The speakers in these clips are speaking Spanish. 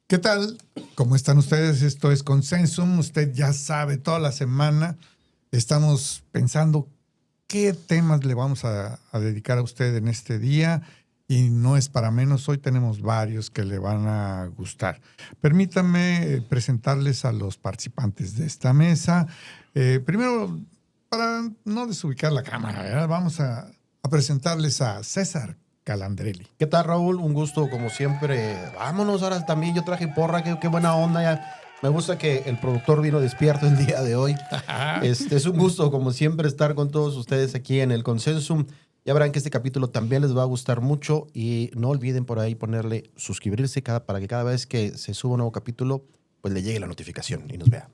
¿Qué tal? ¿Cómo están ustedes? Esto es Consensum. Usted ya sabe, toda la semana estamos pensando qué temas le vamos a dedicar a usted en este día y no es para menos. Hoy tenemos varios que le van a gustar. Permítanme presentarles a los participantes de esta mesa. Primero, para no desubicar la cámara, ¿verdad? Vamos a presentarles a César Calandrelli. ¿Qué tal, Raúl? Un gusto, como siempre. Vámonos, ahora también yo traje porra, qué buena onda. Ya. Me gusta que el productor vino despierto el día de hoy. Es un gusto, como siempre, estar con todos ustedes aquí en el Consensum. Ya verán que este capítulo también les va a gustar mucho y no olviden por ahí ponerle suscribirse para que cada vez que se suba un nuevo capítulo, pues le llegue la notificación y nos vea.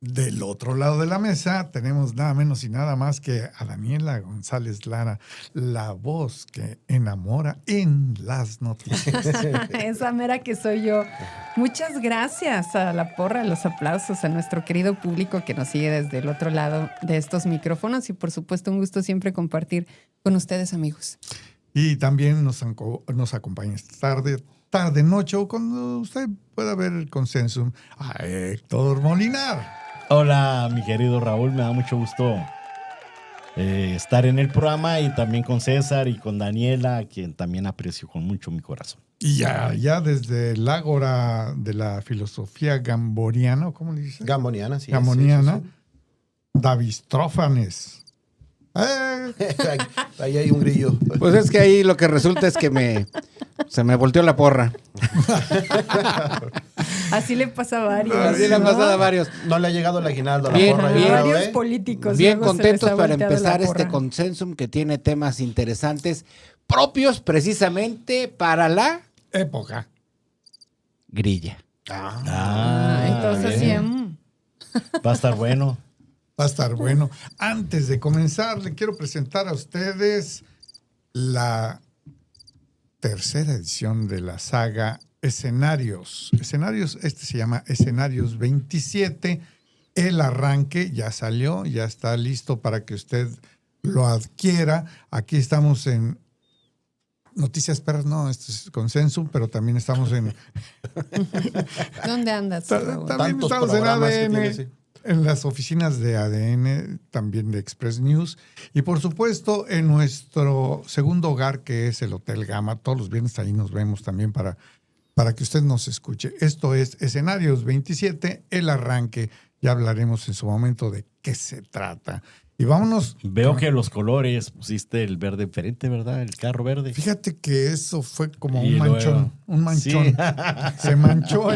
Del otro lado de la mesa tenemos nada menos y nada más que a Daniela González Lara, la voz que enamora en las noticias. Esa mera que soy yo. Muchas gracias a la porra, a los aplausos, a nuestro querido público que nos sigue desde el otro lado de estos micrófonos y por supuesto un gusto siempre compartir con ustedes, amigos. Y también nos acompaña esta tarde, noche o cuando usted pueda ver el Consensum a Héctor Molinar. Hola, mi querido Raúl, me da mucho gusto estar en el programa y también con César y con Daniela, a quien también aprecio con mucho mi corazón. Y ya desde el ágora de la filosofía gamboriana, ¿cómo le dices? Gamboniana, sí. Gamboniana, Sí. Davistrófanes. Ahí hay un grillo. Pues es que ahí lo que resulta es que se me volteó la porra. Así le pasa a varios. Así le ha pasado a varios. No le ha llegado el aguinaldo a la Bien, porra. bien. yo creo, Varios políticos. Bien luego se les contentos ha para volteado empezar la porra. este Consensum que tiene temas interesantes propios precisamente para la Época. grilla. Entonces bien. Va a estar bueno. Va a estar bueno. Antes de comenzar, le quiero presentar a ustedes la tercera edición de la saga Escenarios. Este se llama Escenarios 27. El arranque ya salió, ya está listo para que usted lo adquiera. Aquí estamos en Noticias Perras, no, esto es Consensum, pero también estamos en... ¿Dónde andas, Raúl? También Tantos estamos en programas que ADN. tiene, sí. En las oficinas de ADN, también de Express News y por supuesto en nuestro segundo hogar que es el Hotel Gama. Todos los viernes ahí nos vemos también para que usted nos escuche. Esto es Escenarios 27, el arranque. Ya hablaremos en su momento de qué se trata. Y vámonos. Veo que los colores pusiste el verde diferente, ¿verdad? El carro verde. Fíjate que eso fue como Y un manchón. luego- Un manchón. Sí. Se manchó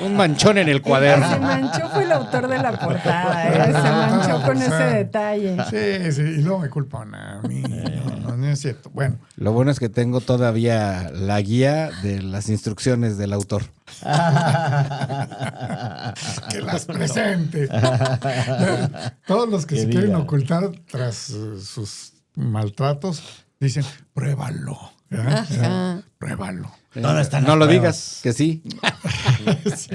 Un manchón en el El que se cuaderno. manchó fue el autor de la portada, Se manchó con ese detalle. Sí, y luego me culpan a mí. No es cierto. Bueno. Lo bueno es que tengo todavía la guía de las instrucciones del autor. Que las presente. Todos los que Que se quieren diga. ocultar tras sus maltratos dicen, pruébalo. ¿verdad? Ajá. Pruébalo. ¿Dónde están No las lo pruebas? digas, que sí. Sí.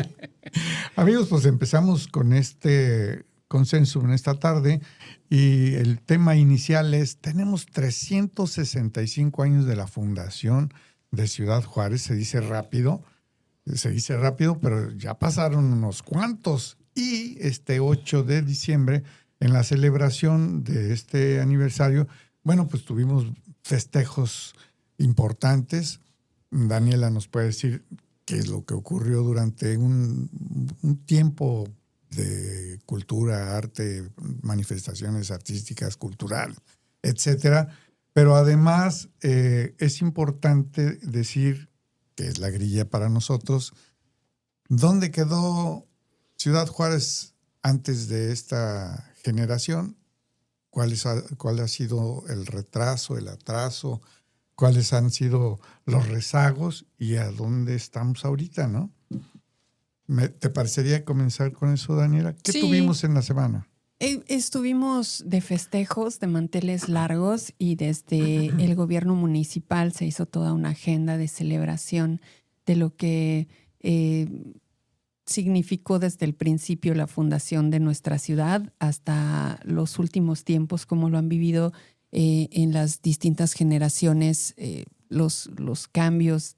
Amigos, pues empezamos con este consenso en esta tarde y el tema inicial es, tenemos 365 años de la fundación de Ciudad Juárez. Se dice rápido, pero ya pasaron unos cuantos. Y este 8 de diciembre, en la celebración de este aniversario, bueno, pues tuvimos festejos importantes. Daniela nos puede decir qué es lo que ocurrió durante un tiempo de cultura, arte, manifestaciones artísticas, culturales, etcétera. Pero además es importante decir, que es la grilla para nosotros, ¿dónde quedó Ciudad Juárez antes de esta generación? ¿Cuál ha sido el retraso, el atraso? ¿Cuáles han sido los rezagos y a dónde estamos ahorita, no? ¿Te parecería comenzar con eso, Daniela? ¿Qué Sí. tuvimos en la semana? Estuvimos de festejos, de manteles largos y desde el gobierno municipal se hizo toda una agenda de celebración de lo que significó desde el principio la fundación de nuestra ciudad hasta los últimos tiempos, como lo han vivido en las distintas generaciones, los cambios,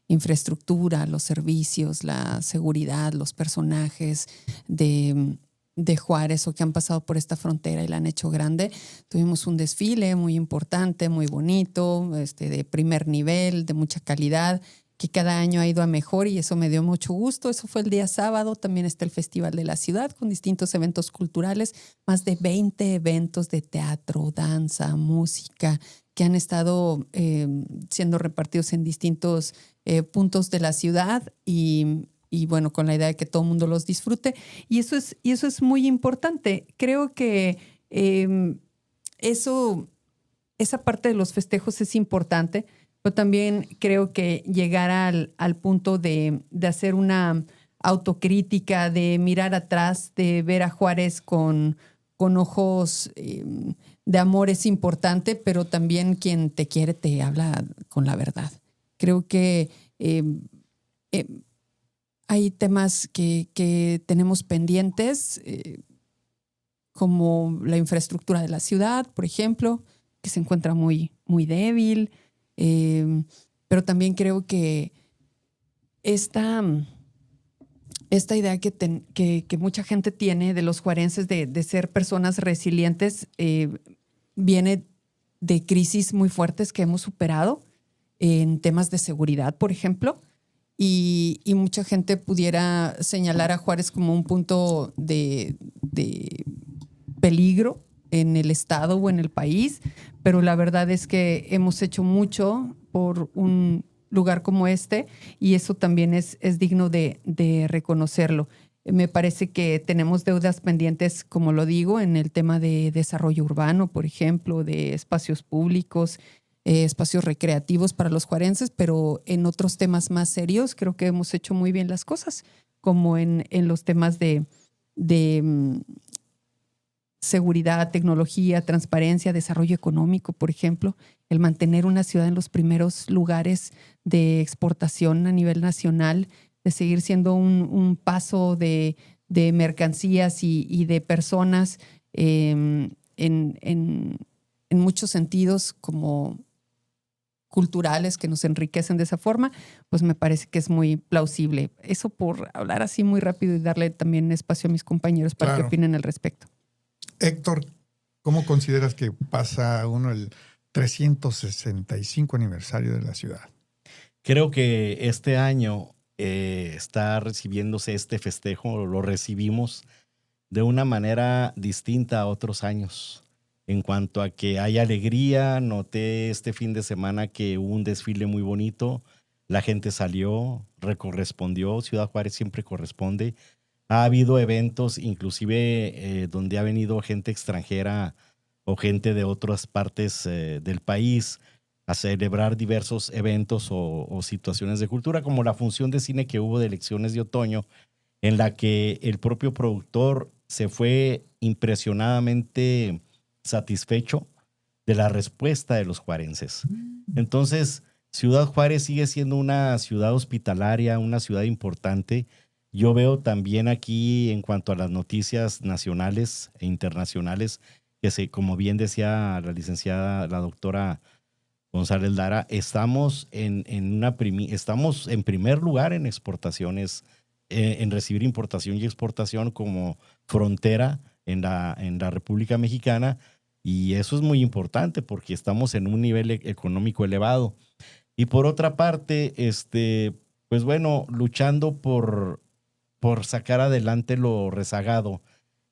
infraestructura, los servicios, la seguridad, los personajes de Juárez o que han pasado por esta frontera y la han hecho grande. Tuvimos un desfile muy importante, muy bonito, de primer nivel, de mucha calidad, que cada año ha ido a mejor y eso me dio mucho gusto. Eso fue el día sábado. También está el Festival de la Ciudad con distintos eventos culturales, más de 20 eventos de teatro, danza, música, que han estado siendo repartidos en distintos puntos de la ciudad y bueno, con la idea de que todo el mundo los disfrute. Y eso es muy importante. Creo que esa parte de los festejos es importante. Pero también creo que llegar al punto de hacer una autocrítica, de mirar atrás, de ver a Juárez con ojos de amor es importante, pero también quien te quiere te habla con la verdad. Creo que hay temas que tenemos pendientes, como la infraestructura de la ciudad, por ejemplo, que se encuentra muy, muy débil. Pero también creo que esta idea que mucha gente tiene de los juarenses de ser personas resilientes viene de crisis muy fuertes que hemos superado en temas de seguridad, por ejemplo, y mucha gente pudiera señalar a Juárez como un punto de peligro en el estado o en el país, pero la verdad es que hemos hecho mucho por un lugar como este y eso también es digno de reconocerlo. Me parece que tenemos deudas pendientes, como lo digo, en el tema de desarrollo urbano, por ejemplo, de espacios públicos, espacios recreativos para los juarenses, pero en otros temas más serios creo que hemos hecho muy bien las cosas, como en los temas de seguridad, tecnología, transparencia, desarrollo económico, por ejemplo, el mantener una ciudad en los primeros lugares de exportación a nivel nacional, de seguir siendo un paso de mercancías y de personas en muchos sentidos como culturales que nos enriquecen de esa forma, pues me parece que es muy plausible. Eso por hablar así muy rápido y darle también espacio a mis compañeros para que opinen al respecto. Héctor, ¿cómo consideras que pasa uno el 365 aniversario de la ciudad? Creo que este año está recibiéndose este festejo, lo recibimos de una manera distinta a otros años. En cuanto a que hay alegría, noté este fin de semana que hubo un desfile muy bonito, la gente salió, correspondió, Ciudad Juárez siempre corresponde. Ha habido eventos, inclusive donde ha venido gente extranjera o gente de otras partes del país a celebrar diversos eventos o situaciones de cultura, como la función de cine que hubo de elecciones de otoño, en la que el propio productor se fue impresionadamente satisfecho de la respuesta de los juarenses. Entonces, Ciudad Juárez sigue siendo una ciudad hospitalaria, una ciudad importante. Yo veo también aquí, en cuanto a las noticias nacionales e internacionales, que como bien decía la licenciada, la doctora González Lara, estamos estamos en primer lugar en exportaciones, en recibir importación y exportación como frontera en la República Mexicana, y eso es muy importante porque estamos en un nivel económico elevado. Y por otra parte, pues bueno, luchando por sacar adelante lo rezagado,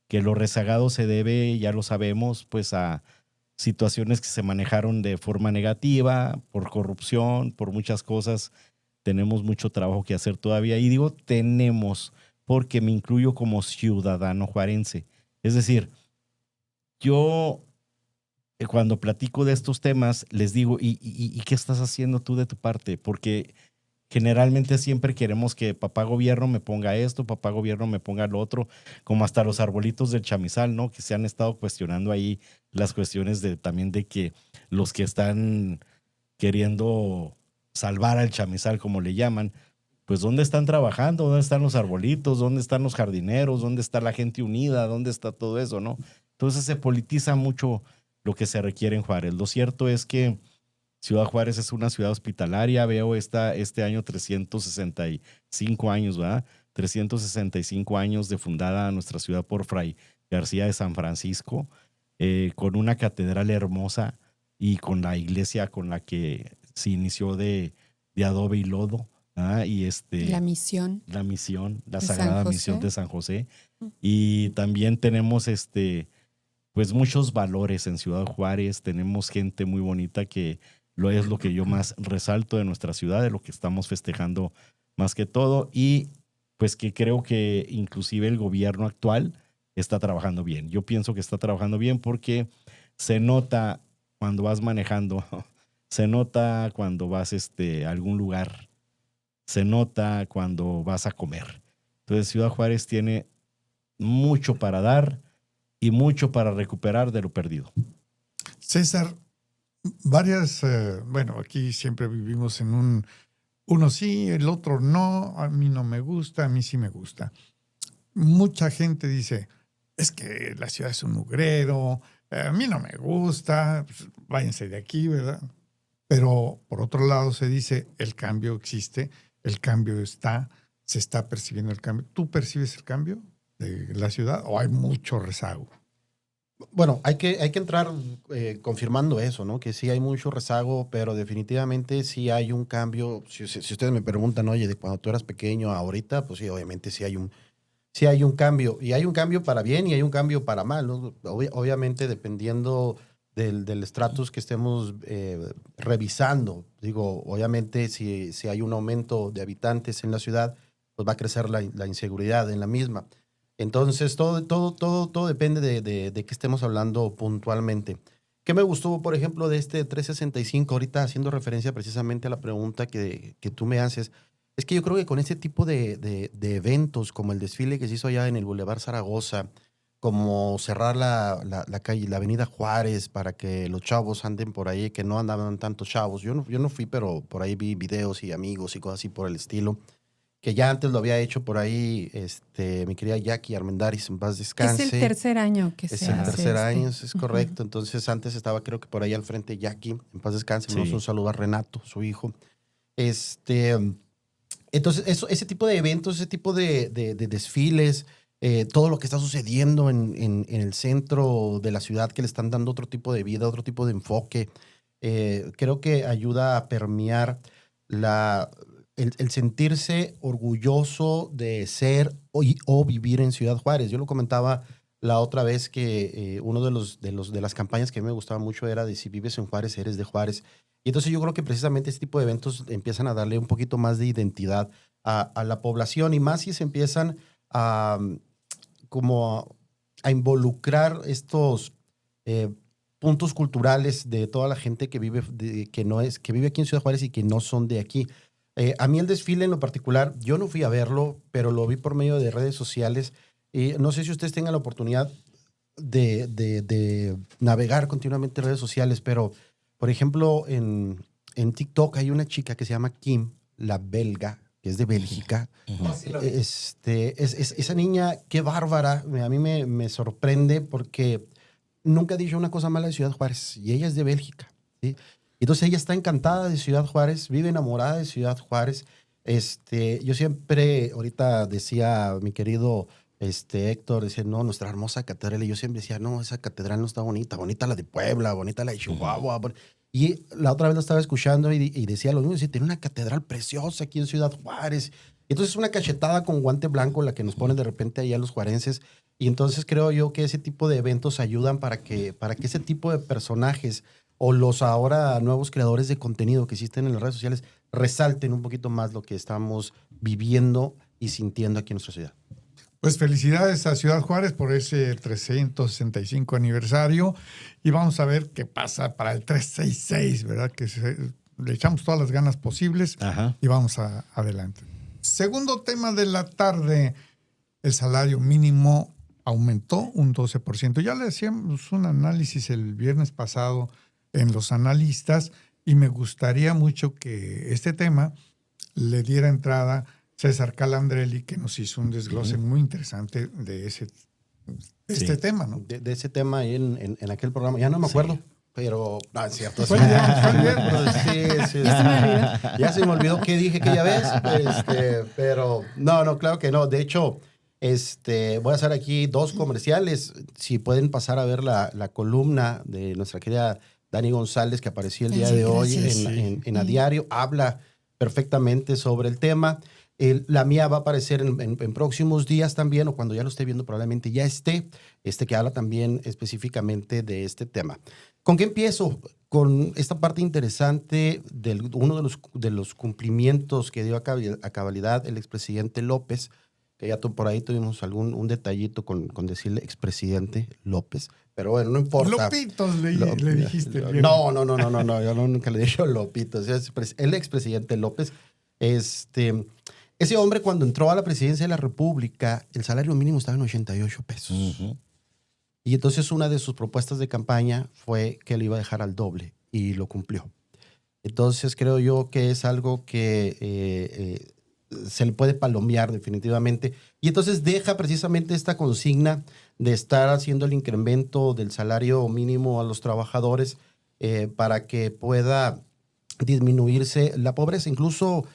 que lo rezagado se debe, ya lo sabemos, pues a situaciones que se manejaron de forma negativa, por corrupción, por muchas cosas. Tenemos mucho trabajo que hacer todavía. Y digo tenemos, porque me incluyo como ciudadano juarense. Es decir, yo cuando platico de estos temas les digo, ¿y qué estás haciendo tú de tu parte? Porque generalmente siempre queremos que papá gobierno me ponga esto, papá gobierno me ponga lo otro, como hasta los arbolitos del chamizal, ¿no? Que se han estado cuestionando ahí las cuestiones también de que los que están queriendo salvar al chamizal, como le llaman, pues ¿dónde están trabajando? ¿Dónde están los arbolitos? ¿Dónde están los jardineros? ¿Dónde está la gente unida? ¿Dónde está todo eso, no? Entonces se politiza mucho lo que se requiere en Juárez. Lo cierto es que Ciudad Juárez es una ciudad hospitalaria. Veo este año 365 años, ¿verdad? 365 años de fundada nuestra ciudad por Fray García de San Francisco, con una catedral hermosa y con la iglesia con la que se inició de adobe y lodo. Y la misión. La Sagrada Misión de San José. Y también tenemos pues muchos valores en Ciudad Juárez. Tenemos gente muy bonita que es lo que yo más resalto de nuestra ciudad, de lo que estamos festejando más que todo. Y pues que creo que inclusive el gobierno actual está trabajando bien. Yo pienso que está trabajando bien porque se nota cuando vas manejando, se nota cuando vas a algún lugar, se nota cuando vas a comer. Entonces Ciudad Juárez tiene mucho para dar y mucho para recuperar de lo perdido. César, bueno, aquí siempre vivimos en uno sí, el otro no, a mí no me gusta, a mí sí me gusta. Mucha gente dice, es que la ciudad es un mugrero, a mí no me gusta, pues, váyanse de aquí, ¿verdad? Pero por otro lado se dice, el cambio existe, el cambio está, se está percibiendo el cambio. ¿Tú percibes el cambio de la ciudad o hay mucho rezago? Bueno, hay que entrar confirmando eso, ¿no? Que sí hay mucho rezago, pero definitivamente sí hay un cambio. Si ustedes me preguntan, oye, de cuando tú eras pequeño a ahorita, pues sí, obviamente sí hay un cambio. Y hay un cambio para bien y hay un cambio para mal, ¿no? Obviamente dependiendo del estatus que estemos revisando. Digo, obviamente si hay un aumento de habitantes en la ciudad, pues va a crecer la inseguridad en la misma. Entonces, todo depende de qué estemos hablando puntualmente. ¿Qué me gustó, por ejemplo, de este 365? Ahorita haciendo referencia precisamente a la pregunta que tú me haces, es que yo creo que con este tipo de eventos, como el desfile que se hizo allá en el Boulevard Zaragoza, como cerrar la calle, la avenida Juárez, para que los chavos anden por ahí, que no andaban tantos chavos. Yo no fui, pero por ahí vi videos y amigos y cosas así por el estilo, que ya antes lo había hecho por ahí mi querida Jackie Armendáriz, en paz descanse. Es el tercer año que se hace. Es el tercer año, es correcto. Entonces antes estaba creo que por ahí al frente Jackie, en paz descanse. Sí. Un saludo a Renato, su hijo. Entonces ese tipo de eventos, ese tipo de desfiles, todo lo que está sucediendo en el centro de la ciudad, que le están dando otro tipo de vida, otro tipo de enfoque, creo que ayuda a permear el sentirse orgulloso de ser o vivir en Ciudad Juárez. Yo lo comentaba la otra vez que uno de las campañas que a mí me gustaba mucho era de si vives en Juárez, eres de Juárez. Y entonces yo creo que precisamente este tipo de eventos empiezan a darle un poquito más de identidad a la población, y más si se empiezan a involucrar estos puntos culturales de toda la gente que vive aquí en Ciudad Juárez y que no son de aquí. A mí el desfile en lo particular, yo no fui a verlo, pero lo vi por medio de redes sociales. No sé si ustedes tengan la oportunidad de navegar continuamente en redes sociales, pero, por ejemplo, en TikTok hay una chica que se llama Kim, la belga, que es de Bélgica. Esa niña, qué bárbara. A mí me sorprende porque nunca ha dicho una cosa mala de Ciudad Juárez, y ella es de Bélgica, ¿sí? Entonces ella está encantada de Ciudad Juárez, vive enamorada de Ciudad Juárez. Yo siempre, ahorita decía mi querido Héctor, decía, no, nuestra hermosa catedral. Y yo siempre decía, no, esa catedral no está bonita, bonita la de Puebla, bonita la de Chihuahua. Y la otra vez la estaba escuchando y decía lo mismo, decía, tiene una catedral preciosa aquí en Ciudad Juárez. Entonces una cachetada con guante blanco la que nos ponen de repente ahí a los juarenses. Y entonces creo yo que ese tipo de eventos ayudan para que ese tipo de personajes o los ahora nuevos creadores de contenido que existen en las redes sociales resalten un poquito más lo que estamos viviendo y sintiendo aquí en nuestra ciudad. Pues felicidades a Ciudad Juárez por ese 365 aniversario, y vamos a ver qué pasa para el 366, ¿verdad? Que le echamos todas las ganas posibles. Ajá. Y vamos adelante. Segundo tema de la tarde, el salario mínimo aumentó un 12%. Ya le hacíamos un análisis el viernes pasado en Los Analistas, y me gustaría mucho que este tema le diera entrada César Calandrelli, que nos hizo un desglose muy interesante de este tema, ¿no? De ese tema ahí en aquel programa. Ya no me acuerdo. pero no, es cierto. Fue el viernes. Sí. Ya se me olvidó. Ya se me olvidó qué dije aquella vez, pero no, claro que no. De hecho, voy a hacer aquí 2 comerciales. Si pueden pasar a ver la columna de nuestra querida Dani González, que apareció el día Ay, de hoy gracias. en A Diario, habla perfectamente sobre el tema. La mía va a aparecer en próximos días también, o cuando ya lo esté viendo probablemente ya esté, que habla también específicamente de este tema. ¿Con qué empiezo? Con esta parte interesante de uno de los cumplimientos que dio a cabalidad el expresidente López, que ya por ahí tuvimos un detallito con decirle expresidente López, pero bueno, no importa. Lopitos le dijiste. el viernes. No, yo nunca le he dicho Lopitos. El expresidente López, ese hombre cuando entró a la presidencia de la República, el salario mínimo estaba en 88 pesos. Ujú. Y entonces una de sus propuestas de campaña fue que le iba a dejar al doble y lo cumplió. Entonces creo yo que es algo que se le puede palomear definitivamente. Y entonces deja precisamente esta consigna de estar haciendo el incremento del salario mínimo a los trabajadores para que pueda disminuirse la pobreza. Incluso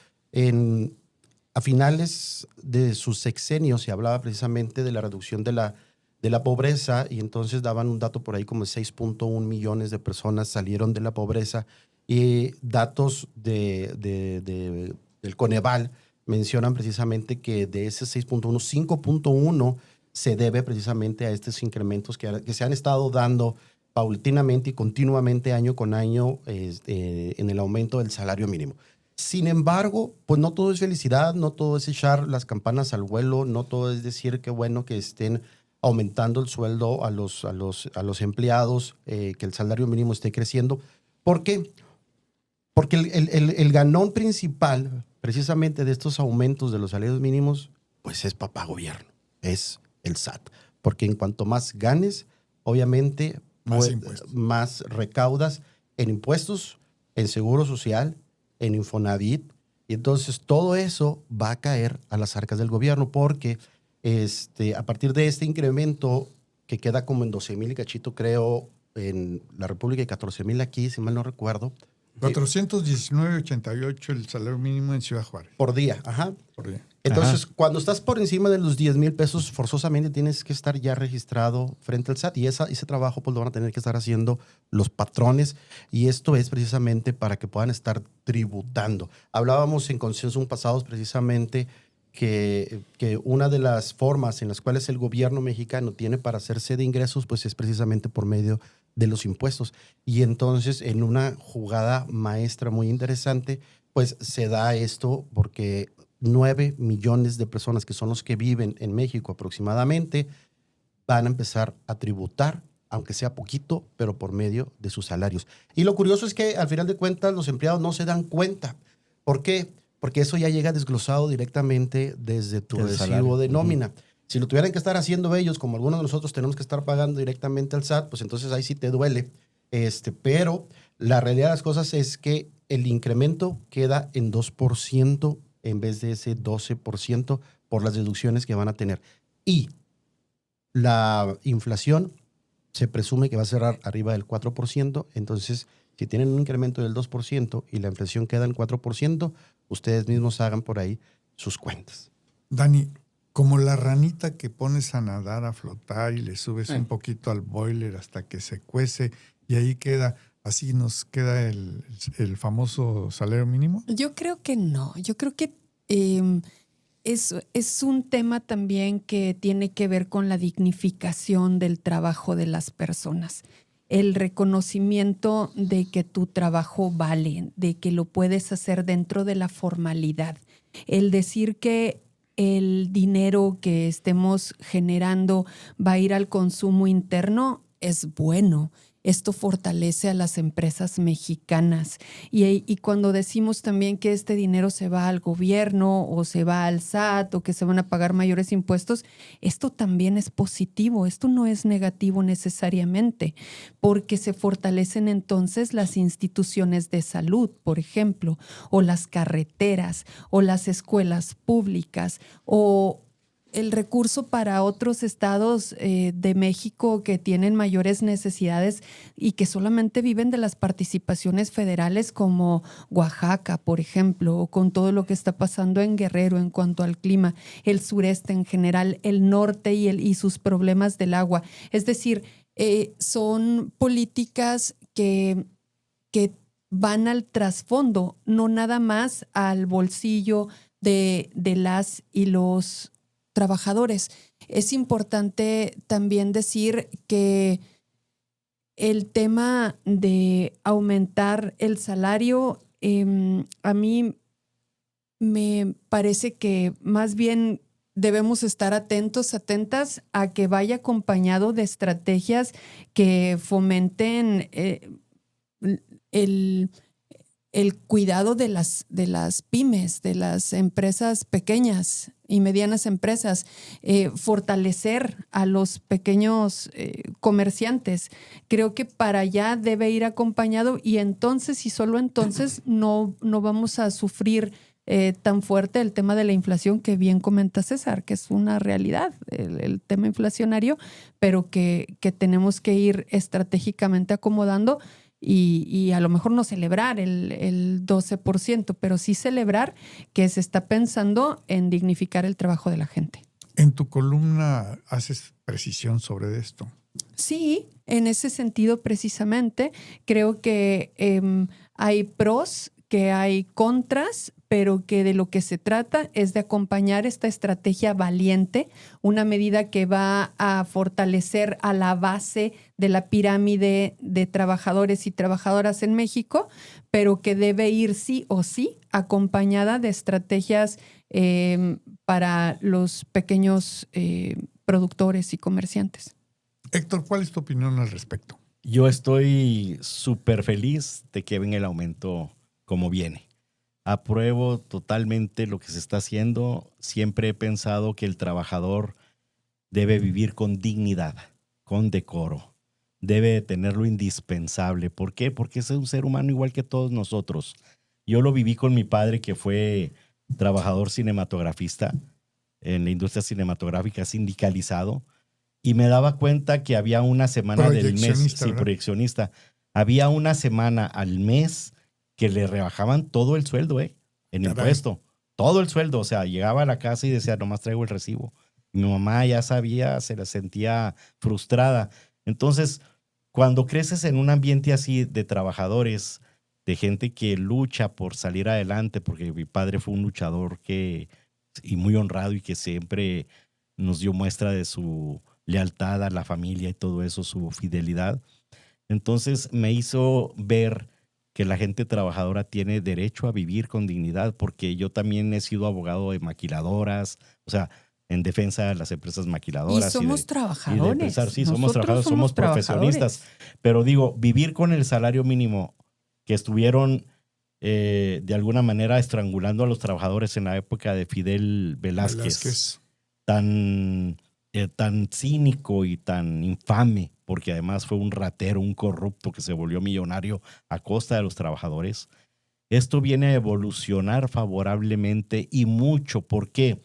a finales de sus sexenios se hablaba precisamente de la reducción de la pobreza, y entonces daban un dato por ahí como 6.1 millones de personas salieron de la pobreza, y datos del Coneval mencionan precisamente que de ese 6.1, 5.1 se debe precisamente a estos incrementos que se han estado dando paulatinamente y continuamente año con año en el aumento del salario mínimo. Sin embargo, pues no todo es felicidad, no todo es echar las campanas al vuelo, no todo es decir que bueno que estén aumentando el sueldo a los empleados, que el salario mínimo esté creciendo. ¿Por qué? Porque el ganón principal precisamente de estos aumentos de los salarios mínimos, pues es papá gobierno, es el SAT. Porque en cuanto más ganes, obviamente más recaudas en impuestos, en seguro social, en Infonavit, y entonces todo eso va a caer a las arcas del gobierno, porque a partir de este incremento que queda como en 12,000 y cachito, creo, en la República y 14,000 aquí, si mal no recuerdo. 419.88 el salario mínimo en Ciudad Juárez. Por día, ajá. Por día. Entonces, cuando estás por encima de los 10,000 pesos, forzosamente tienes que estar ya registrado frente al SAT, y ese trabajo pues lo van a tener que estar haciendo los patrones, y esto es precisamente para que puedan estar tributando. Hablábamos en Consenso pasados precisamente que una de las formas en las cuales el gobierno mexicano tiene para hacerse de ingresos pues es precisamente por medio de los impuestos. Y entonces, en una jugada maestra muy interesante, pues se da esto porque 9 millones de personas, que son los que viven en México aproximadamente, van a empezar a tributar, aunque sea poquito, pero por medio de sus salarios. Y lo curioso es que al final de cuentas los empleados no se dan cuenta. ¿Por qué? Porque eso ya llega desglosado directamente desde tu recibo de nómina. Si lo tuvieran que estar haciendo ellos, como algunos de nosotros tenemos que estar pagando directamente al SAT, pues entonces ahí sí te duele. Pero la realidad de las cosas es que el incremento queda en 2% en vez de ese 12% por las deducciones que van a tener. Y la inflación se presume que va a cerrar arriba del 4%. Entonces, si tienen un incremento del 2% y la inflación queda en 4%, ustedes mismos hagan por ahí sus cuentas. Dani, como la ranita que pones a nadar, a flotar y le subes un poquito al boiler hasta que se cuece y ahí queda, así nos queda el famoso salario mínimo. Yo creo que no. Yo creo que es un tema también que tiene que ver con la dignificación del trabajo de las personas. El reconocimiento de que tu trabajo vale, de que lo puedes hacer dentro de la formalidad. El decir que el dinero que estemos generando va a ir al consumo interno es bueno. Esto fortalece a las empresas mexicanas. Y cuando decimos también que este dinero se va al gobierno o se va al SAT o que se van a pagar mayores impuestos, esto también es positivo. Esto no es negativo necesariamente, porque se fortalecen entonces las instituciones de salud, por ejemplo, o las carreteras, o las escuelas públicas, o el recurso para otros estados de México que tienen mayores necesidades y que solamente viven de las participaciones federales, como Oaxaca, por ejemplo, o con todo lo que está pasando en Guerrero en cuanto al clima, el sureste en general, el norte y sus problemas del agua. Es decir, son políticas que van al trasfondo, no nada más al bolsillo de las y los trabajadores. Es importante también decir que el tema de aumentar el salario, a mí me parece que más bien debemos estar atentas a que vaya acompañado de estrategias que fomenten el cuidado de las pymes, de las empresas pequeñas y medianas empresas, fortalecer a los pequeños comerciantes. Creo que para allá debe ir acompañado, y entonces, y solo entonces, no vamos a sufrir tan fuerte el tema de la inflación, que bien comenta César, que es una realidad, el tema inflacionario, pero que tenemos que ir estratégicamente acomodando. Y a lo mejor no celebrar el 12%, pero sí celebrar que se está pensando en dignificar el trabajo de la gente. En tu columna haces precisión sobre esto. Sí, en ese sentido precisamente creo que hay pros, que hay contras, pero que de lo que se trata es de acompañar esta estrategia valiente, una medida que va a fortalecer a la base de la pirámide de trabajadores y trabajadoras en México, pero que debe ir sí o sí acompañada de estrategias para los pequeños productores y comerciantes. Héctor, ¿cuál es tu opinión al respecto? Yo estoy súper feliz de que venga el aumento como viene. Apruebo totalmente lo que se está haciendo. Siempre he pensado que el trabajador debe vivir con dignidad, con decoro. Debe tener lo indispensable. ¿Por qué? Porque es un ser humano igual que todos nosotros. Yo lo viví con mi padre, que fue trabajador cinematografista en la industria cinematográfica, sindicalizado, y me daba cuenta que había una semana del mes, sí, ¿verdad? proyeccionista, había una semana al mes que le rebajaban todo el sueldo, en impuesto, todo el sueldo. O sea, llegaba a la casa y decía, nomás traigo el recibo. Y mi mamá ya sabía, se la sentía frustrada. Entonces, cuando creces en un ambiente así de trabajadores, de gente que lucha por salir adelante, porque mi padre fue un luchador y muy honrado, y que siempre nos dio muestra de su lealtad a la familia y todo eso, su fidelidad. Entonces me hizo ver que la gente trabajadora tiene derecho a vivir con dignidad, porque yo también he sido abogado de maquiladoras, o sea, en defensa de las empresas maquiladoras. Y somos trabajadores. Sí, somos trabajadores, somos profesionistas. Pero digo, vivir con el salario mínimo, que estuvieron de alguna manera estrangulando a los trabajadores en la época de Fidel Velázquez. Tan cínico y tan infame, porque además fue un ratero, un corrupto que se volvió millonario a costa de los trabajadores. Esto viene a evolucionar favorablemente, y mucho. ¿Por qué?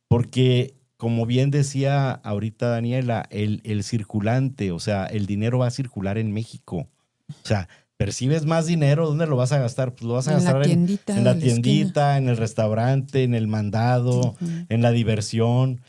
Porque, como bien decía ahorita Daniela, el circulante, o sea, el dinero va a circular en México. O sea, percibes más dinero, ¿dónde lo vas a gastar? Pues lo vas a gastar en la tiendita, en el restaurante, en el mandado, en la diversión.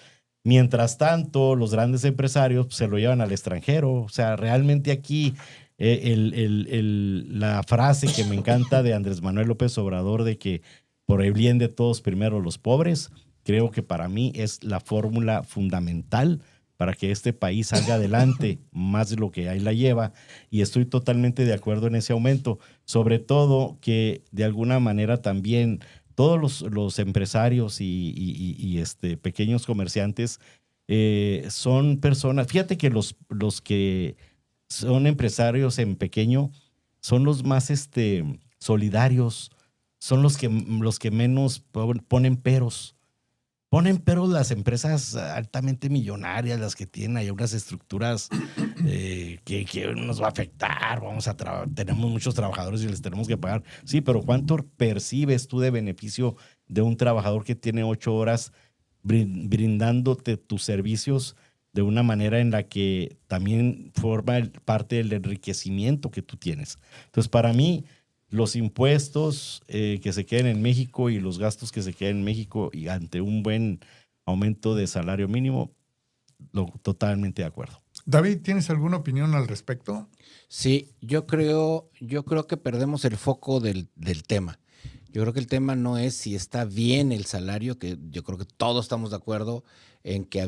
Mientras tanto, los grandes empresarios se lo llevan al extranjero. O sea, realmente aquí la frase que me encanta de Andrés Manuel López Obrador, de que por el bien de todos, primero los pobres, creo que para mí es la fórmula fundamental para que este país salga adelante, más de lo que ahí la lleva. Y estoy totalmente de acuerdo en ese aumento. Sobre todo que de alguna manera también todos los empresarios y pequeños comerciantes son personas. Fíjate que los que son empresarios en pequeño son los más solidarios, son los que menos ponen peros. Ponen peros las empresas altamente millonarias, las que tienen ahí unas estructuras que nos va a afectar. Tenemos muchos trabajadores y les tenemos que pagar. Sí, pero ¿cuánto percibes tú de beneficio de un trabajador que tiene 8 horas brindándote tus servicios de una manera en la que también forma parte del enriquecimiento que tú tienes. Entonces, para mí, los impuestos que se queden en México y los gastos que se queden en México y ante un buen aumento de salario mínimo, totalmente de acuerdo. David, ¿tienes alguna opinión al respecto? Sí, yo creo que perdemos el foco del tema. Yo creo que el tema no es si está bien el salario, que yo creo que todos estamos de acuerdo en que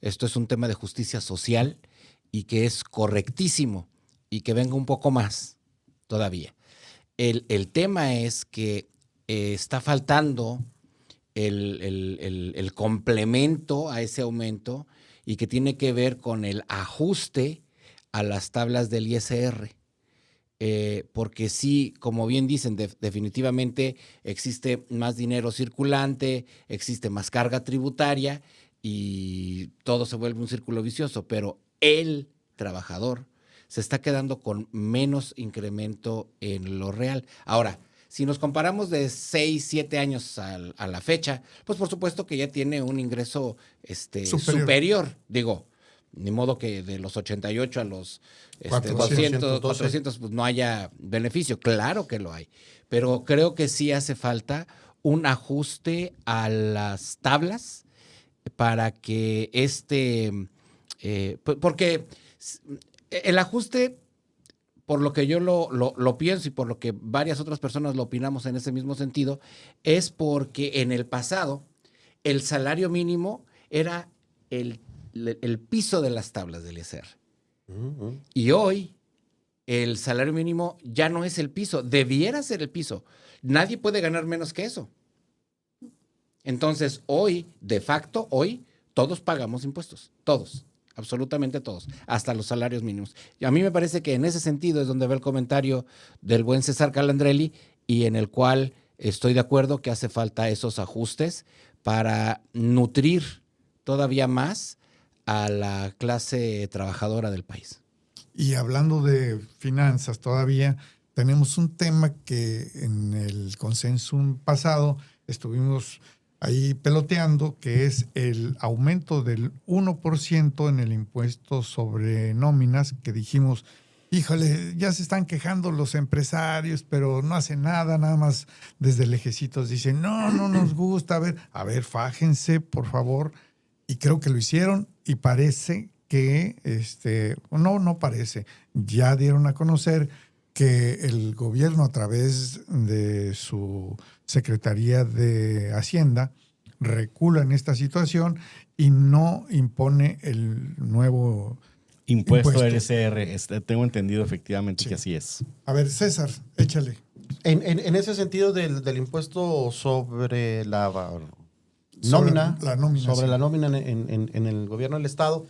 esto es un tema de justicia social y que es correctísimo y que venga un poco más todavía. El tema es que está faltando el complemento a ese aumento y que tiene que ver con el ajuste a las tablas del ISR. Porque sí, como bien dicen, definitivamente existe más dinero circulante, existe más carga tributaria y todo se vuelve un círculo vicioso, pero el trabajador se está quedando con menos incremento en lo real. Ahora, si nos comparamos de 6, 7 años a la fecha, pues por supuesto que ya tiene un ingreso superior. Digo, ni modo que de los 88 a los 400, pues no haya beneficio. Claro que lo hay. Pero creo que sí hace falta un ajuste a las tablas para que porque el ajuste, por lo que yo lo pienso y por lo que varias otras personas lo opinamos en ese mismo sentido, es porque en el pasado el salario mínimo era el piso de las tablas del ISR. Uh-huh. Y hoy el salario mínimo ya no es el piso, debiera ser el piso. Nadie puede ganar menos que eso. Entonces, hoy, de facto, todos pagamos impuestos, todos. Absolutamente todos, hasta los salarios mínimos. Y a mí me parece que en ese sentido es donde va el comentario del buen César Calandrelli y en el cual estoy de acuerdo que hace falta esos ajustes para nutrir todavía más a la clase trabajadora del país. Y hablando de finanzas todavía, tenemos un tema que en el consenso pasado estuvimos ahí peloteando, que es el aumento del 1% en el impuesto sobre nóminas, que dijimos, híjole, ya se están quejando los empresarios, pero no hacen nada más desde lejecitos dicen, no nos gusta, a ver, fájense, por favor. Y creo que lo hicieron y parece que, no parece, ya dieron a conocer que el gobierno a través de su Secretaría de Hacienda recula en esta situación y no impone el nuevo impuesto LCR. Tengo entendido efectivamente que así es. A ver, César, échale. En ese sentido del impuesto sobre la nómina, la nómina en el gobierno del Estado,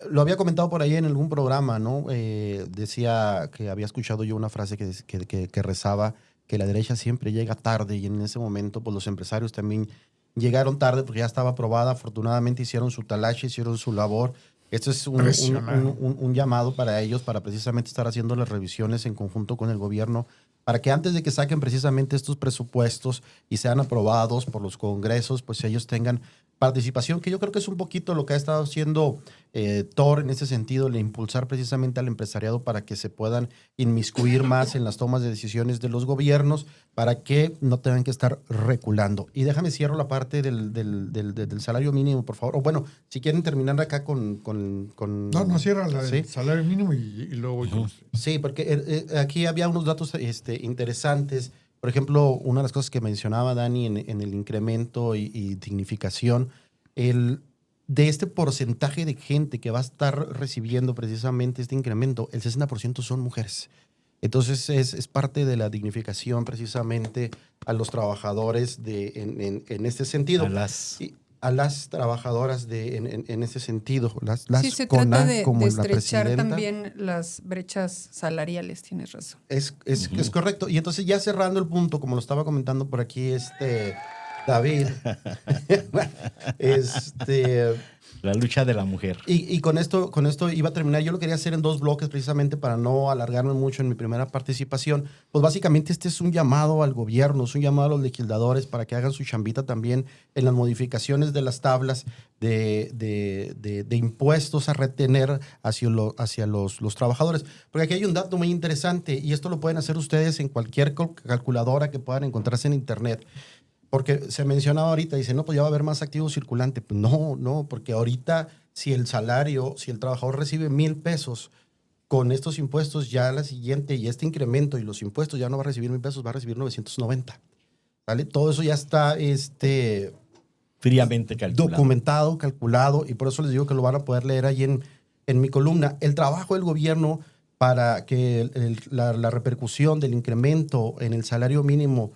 lo había comentado por ahí en algún programa, ¿no? Decía que había escuchado yo una frase que rezaba que la derecha siempre llega tarde, y en ese momento pues los empresarios también llegaron tarde porque ya estaba aprobada. Afortunadamente hicieron su talache, hicieron su labor. Esto es un llamado para ellos, para precisamente estar haciendo las revisiones en conjunto con el gobierno, para que antes de que saquen precisamente estos presupuestos y sean aprobados por los congresos, pues ellos tengan participación, que yo creo que es un poquito lo que ha estado haciendo TOR en ese sentido, de impulsar precisamente al empresariado para que se puedan inmiscuir más en las tomas de decisiones de los gobiernos, para que no tengan que estar reculando. Y déjame cierro la parte del salario mínimo, por favor. O bueno, si quieren terminar acá con No, cierra la del salario mínimo y luego voy con usted. Sí, porque aquí había unos datos interesantes. Por ejemplo, una de las cosas que mencionaba Dani en el incremento y dignificación, de este porcentaje de gente que va a estar recibiendo precisamente este incremento, el 60% son mujeres. Entonces es parte de la dignificación precisamente a los trabajadores en este sentido. A las trabajadoras en ese sentido. Sí, se trata de estrechar también las brechas salariales, tienes razón. Es correcto. Y entonces ya cerrando el punto, como lo estaba comentando por aquí David. La lucha de la mujer. Y con esto iba a terminar. Yo lo quería hacer en 2 bloques precisamente para no alargarme mucho en mi primera participación. Pues básicamente este es un llamado al gobierno, es un llamado a los legisladores para que hagan su chambita también en las modificaciones de las tablas de impuestos a retener hacia los trabajadores. Porque aquí hay un dato muy interesante y esto lo pueden hacer ustedes en cualquier calculadora que puedan encontrarse en internet. Porque se mencionaba ahorita, dice, no, pues ya va a haber más activo circulante. Pues no, porque ahorita si el trabajador recibe 1,000 pesos con estos impuestos, ya la siguiente y este incremento y los impuestos ya no va a recibir 1,000 pesos, va a recibir 990. ¿Vale? Todo eso ya está fríamente calculado. Documentado, calculado, y por eso les digo que lo van a poder leer ahí en mi columna. El trabajo del gobierno para que la repercusión del incremento en el salario mínimo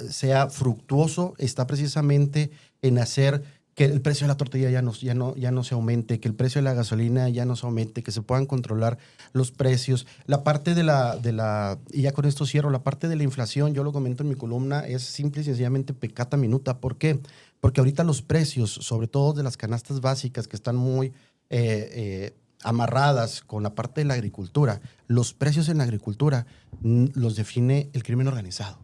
sea fructuoso está precisamente en hacer que el precio de la tortilla ya no se aumente, que el precio de la gasolina ya no se aumente, que se puedan controlar los precios. La parte y ya con esto cierro, la parte de la inflación, yo lo comento en mi columna, es simple y sencillamente peccata minuta. ¿Por qué? Porque ahorita los precios, sobre todo de las canastas básicas que están muy amarradas con la parte de la agricultura, los precios en la agricultura los define el crimen organizado.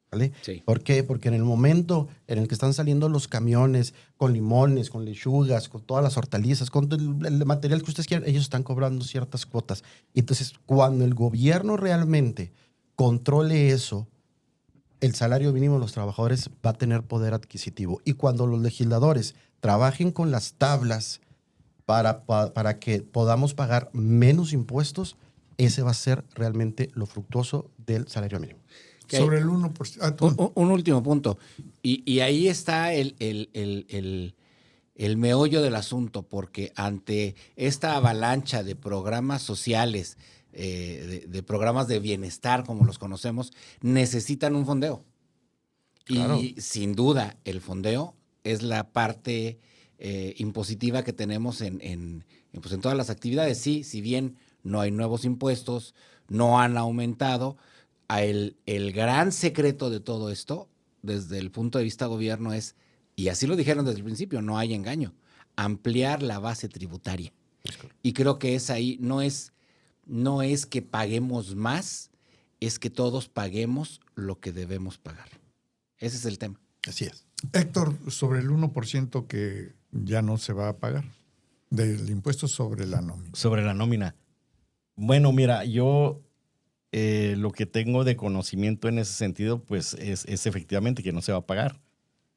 ¿Vale? Sí. ¿Por qué? Porque en el momento en el que están saliendo los camiones con limones, con lechugas, con todas las hortalizas, con el material que ustedes quieran, ellos están cobrando ciertas cuotas. Y entonces, cuando el gobierno realmente controle eso, el salario mínimo de los trabajadores va a tener poder adquisitivo. Y cuando los legisladores trabajen con las tablas para que podamos pagar menos impuestos, ese va a ser realmente lo fructuoso del salario mínimo. Okay. Sobre el 1%. Un último punto. Y ahí está el meollo del asunto, porque ante esta avalancha de programas sociales, de programas de bienestar, como los conocemos, necesitan un fondeo. Claro. Y sin duda, el fondeo es la parte impositiva que tenemos en todas las actividades. Sí, si bien no hay nuevos impuestos, no han aumentado. El gran secreto de todo esto, desde el punto de vista gobierno, es, y así lo dijeron desde el principio, no hay engaño, ampliar la base tributaria. Y creo que es ahí, no es que paguemos más, es que todos paguemos lo que debemos pagar. Ese es el tema. Así es. Héctor, sobre el 1% que ya no se va a pagar del impuesto sobre la nómina. Sobre la nómina. Bueno, mira, yo lo que tengo de conocimiento en ese sentido, pues es efectivamente que no se va a pagar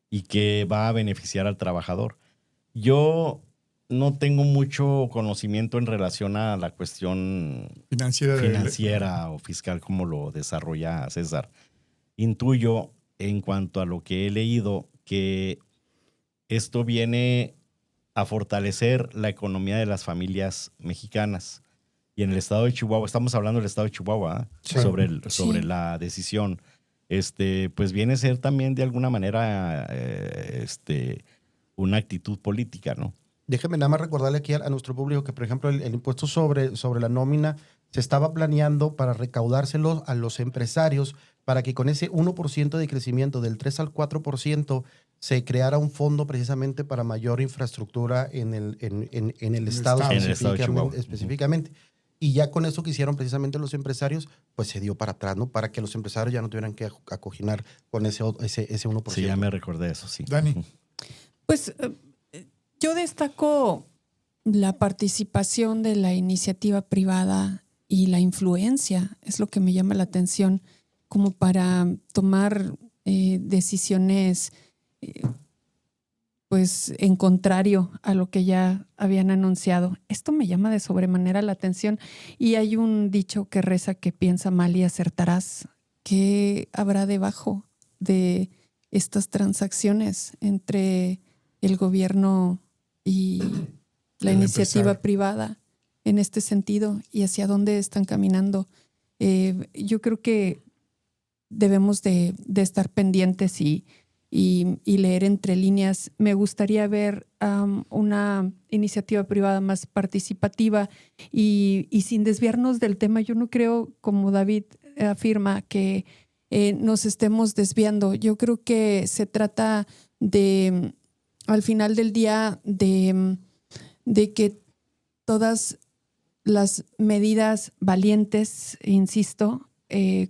y que va a beneficiar al trabajador. Yo no tengo mucho conocimiento en relación a la cuestión financiera o fiscal, como lo desarrolla César. Intuyo, en cuanto a lo que he leído, que esto viene a fortalecer la economía de las familias mexicanas. Y en el estado de Chihuahua, estamos hablando del estado de Chihuahua, sí, sobre la decisión, pues viene a ser también de alguna manera una actitud política, ¿no? Déjeme nada más recordarle aquí a nuestro público que, por ejemplo, el impuesto sobre la nómina se estaba planeando para recaudárselo a los empresarios para que con ese 1% de crecimiento del 3 al 4% se creara un fondo precisamente para mayor infraestructura en el estado específicamente. Y ya con eso que hicieron precisamente los empresarios, pues se dio para atrás, ¿no? Para que los empresarios ya no tuvieran que acoginar con ese 1%. Sí, ya me recordé eso, sí. Dani. Pues yo destaco la participación de la iniciativa privada y la influencia. Es lo que me llama la atención, como para tomar decisiones pues en contrario a lo que ya habían anunciado. Esto me llama de sobremanera la atención. Y hay un dicho que reza que piensa mal y acertarás. ¿Qué habrá debajo de estas transacciones entre el gobierno y la iniciativa privada en este sentido? ¿Y hacia dónde están caminando? Yo creo que debemos de estar pendientes y leer entre líneas. Me gustaría ver una iniciativa privada más participativa y sin desviarnos del tema. Yo no creo, como David afirma, que nos estemos desviando. Yo creo que se trata de, al final del día, de que todas las medidas valientes, insisto,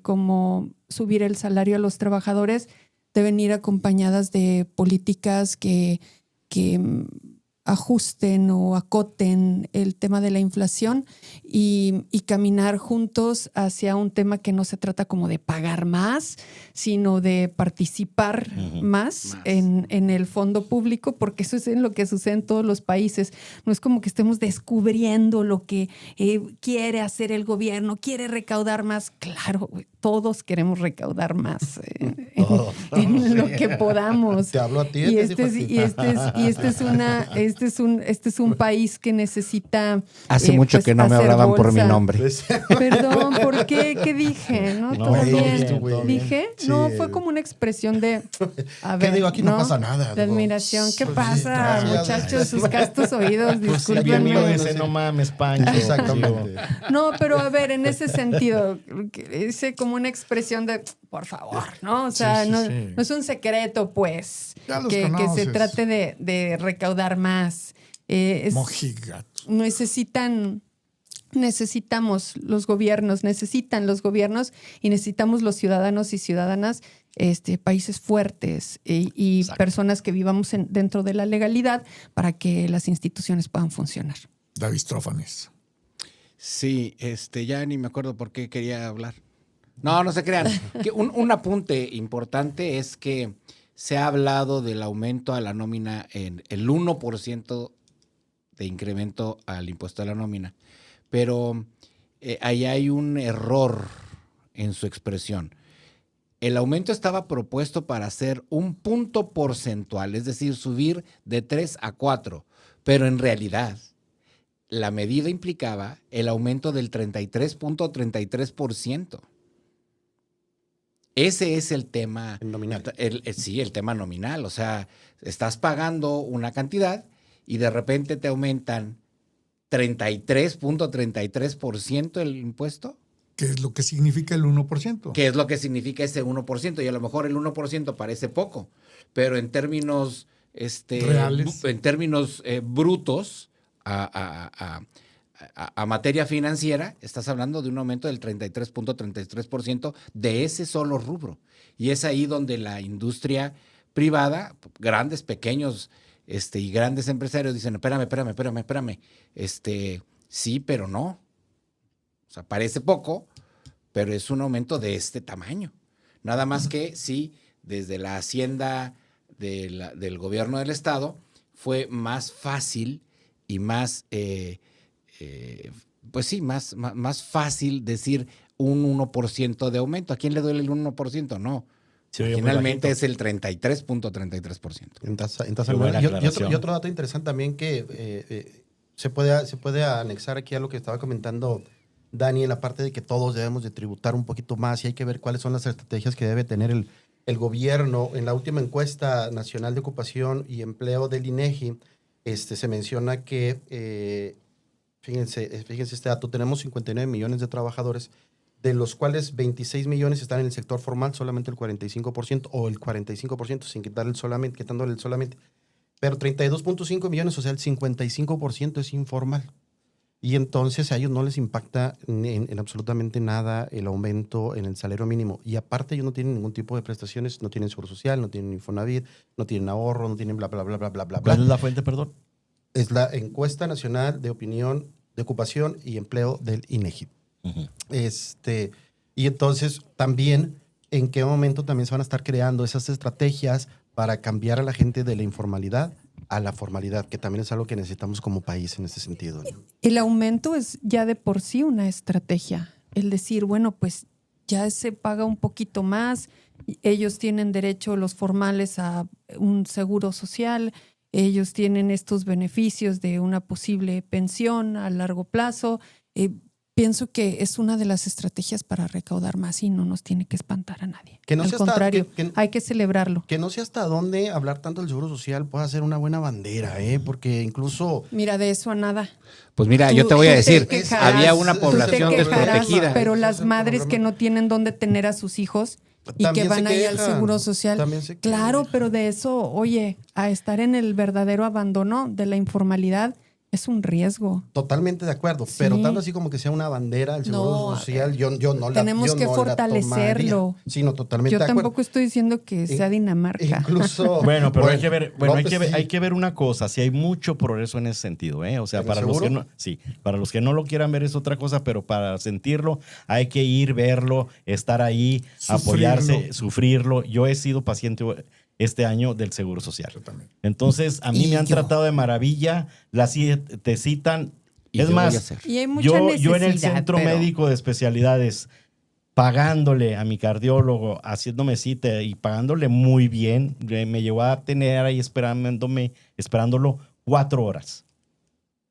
como subir el salario a los trabajadores, deben ir acompañadas de políticas que ajusten o acoten el tema de la inflación y caminar juntos hacia un tema que no se trata como de pagar más, sino de participar más en el fondo público, porque eso es en lo que sucede en todos los países. No es como que estemos descubriendo lo que quiere hacer el gobierno, quiere recaudar más. Claro, todos queremos recaudar más en lo que podamos. Te hablo a ti. Y este es un país que necesita. Hace mucho pues, que no me hacer hablaban por mi bolsa. nombre. Perdón, ¿por qué? ¿Qué dije? ¿No? No, ¿Todo güey, bien? todo bien. ¿Dije? Sí. No, fue como una expresión de. A ver, ¿Qué digo? Aquí no pasa nada. De digo. admiración. ¿Qué Sí, pasa, gracias. muchachos? Sus castos oídos, Pues sí, mi discúlpenme. amigo dice, no mames, Pancho. Exactamente. No, pero a ver, en ese sentido, hice como una expresión de, por favor, ¿no? O sea, Sí, sí, no, sí. no es un secreto, pues, Ya los que se conoces. trate de recaudar más. Mojigato. Necesitamos los gobiernos y necesitamos los ciudadanos y ciudadanas, países fuertes y Exacto. personas que vivamos dentro de la legalidad para que las instituciones puedan funcionar. David Trófanes. Sí, ya ni me acuerdo por qué quería hablar. No se crean. Que un apunte importante es que se ha hablado del aumento a la nómina en el 1% de incremento al impuesto a la nómina. Pero ahí hay un error en su expresión. El aumento estaba propuesto para hacer un punto porcentual, es decir, subir de 3 a 4, pero en realidad la medida implicaba el aumento del 33.33%. Ese es el tema. El nominal. Sí, el tema nominal. O sea, estás pagando una cantidad y de repente te aumentan 33.33% el impuesto. ¿Qué es lo que significa el 1%? ¿Qué es lo que significa ese 1%? Y a lo mejor el 1% parece poco, pero en términos, Reales. en términos brutos, a materia financiera, estás hablando de un aumento del 33.33% de ese solo rubro. Y es ahí donde la industria privada, grandes, pequeños y grandes empresarios dicen, espérame. Sí, pero no. O sea, parece poco, pero es un aumento de este tamaño. Nada más que sí, desde la hacienda del gobierno del estado fue más fácil y más, pues sí, más fácil decir un 1% de aumento. ¿A quién le duele el 1%? No. Sí, oye, muy Finalmente bajito. es el 33.33%. En tasa Qué anual. buena Y otro aclaración. dato interesante también que se puede anexar aquí a lo que estaba comentando Dani, en la parte de que todos debemos de tributar un poquito más y hay que ver cuáles son las estrategias que debe tener el gobierno. En la última encuesta nacional de ocupación y empleo del INEGI, se menciona que, fíjense este dato, tenemos 59 millones de trabajadores, de los cuales 26 millones están en el sector formal, solamente el 45%, o el 45% sin quitándole el solamente. Pero 32.5 millones, o sea, el 55% es informal. Y entonces a ellos no les impacta en absolutamente nada el aumento en el salario mínimo. Y aparte ellos no tienen ningún tipo de prestaciones, no tienen seguro social, no tienen Infonavit, no tienen ahorro, no tienen bla, bla, bla, bla, bla, bla. ¿Cuál es la fuente, perdón? Es la encuesta nacional de opinión, de ocupación y empleo del INEGI. Ujú. Y entonces también, ¿en qué momento también se van a estar creando esas estrategias para cambiar a la gente de la informalidad a la formalidad, que también es algo que necesitamos como país en este sentido, ¿no? El aumento es ya de por sí una estrategia. El decir, bueno, pues ya se paga un poquito más, ellos tienen derecho, los formales, a un seguro social, ellos tienen estos beneficios de una posible pensión a largo plazo. Pienso que es una de las estrategias para recaudar más y no nos tiene que espantar a nadie. Que no Al sea hasta- contrario, que- hay que celebrarlo. Que no sé hasta dónde hablar tanto del seguro social pueda ser una buena bandera, ¿eh? Porque incluso... Mira, de eso a nada. Pues mira, Tú- yo te voy a tú te decir, quejarás, había una tú te población quejarás, desprotegida. pero Ese las es el madres problema. que no tienen dónde tener a sus hijos y También que van se ahí al quejan, Seguro Social. también se Claro, quejan. pero de eso, oye, a estar en el verdadero abandono de la informalidad es un riesgo. Totalmente de acuerdo, Sí. pero tanto así como que sea una bandera el Seguro No, a Social, ver, yo no la tenemos yo que no la fortalecerlo. tomaría. Sí, no, totalmente Yo de acuerdo. tampoco estoy diciendo que sea Dinamarca. Incluso... Bueno, pero hay que ver, bueno, no, hay, pues que ver, sí. hay que ver una cosa, si hay mucho progreso en ese sentido, ¿eh? O sea, ¿En el para los que seguro? no, sí, para los que no lo quieran ver es otra cosa, pero para sentirlo hay que ir, verlo, estar ahí, apoyarse, sufrirlo. Yo he sido paciente este año del Seguro Social. Yo también. Entonces, a mí Y me han yo. tratado de maravilla, te citan. Y Es yo voy a más, hacer. Y hay mucha yo necesidad. en el centro pero- médico de especialidades, pagándole a mi cardiólogo, haciéndome cita y pagándole muy bien, me llevó a tener ahí esperándolo 4 horas.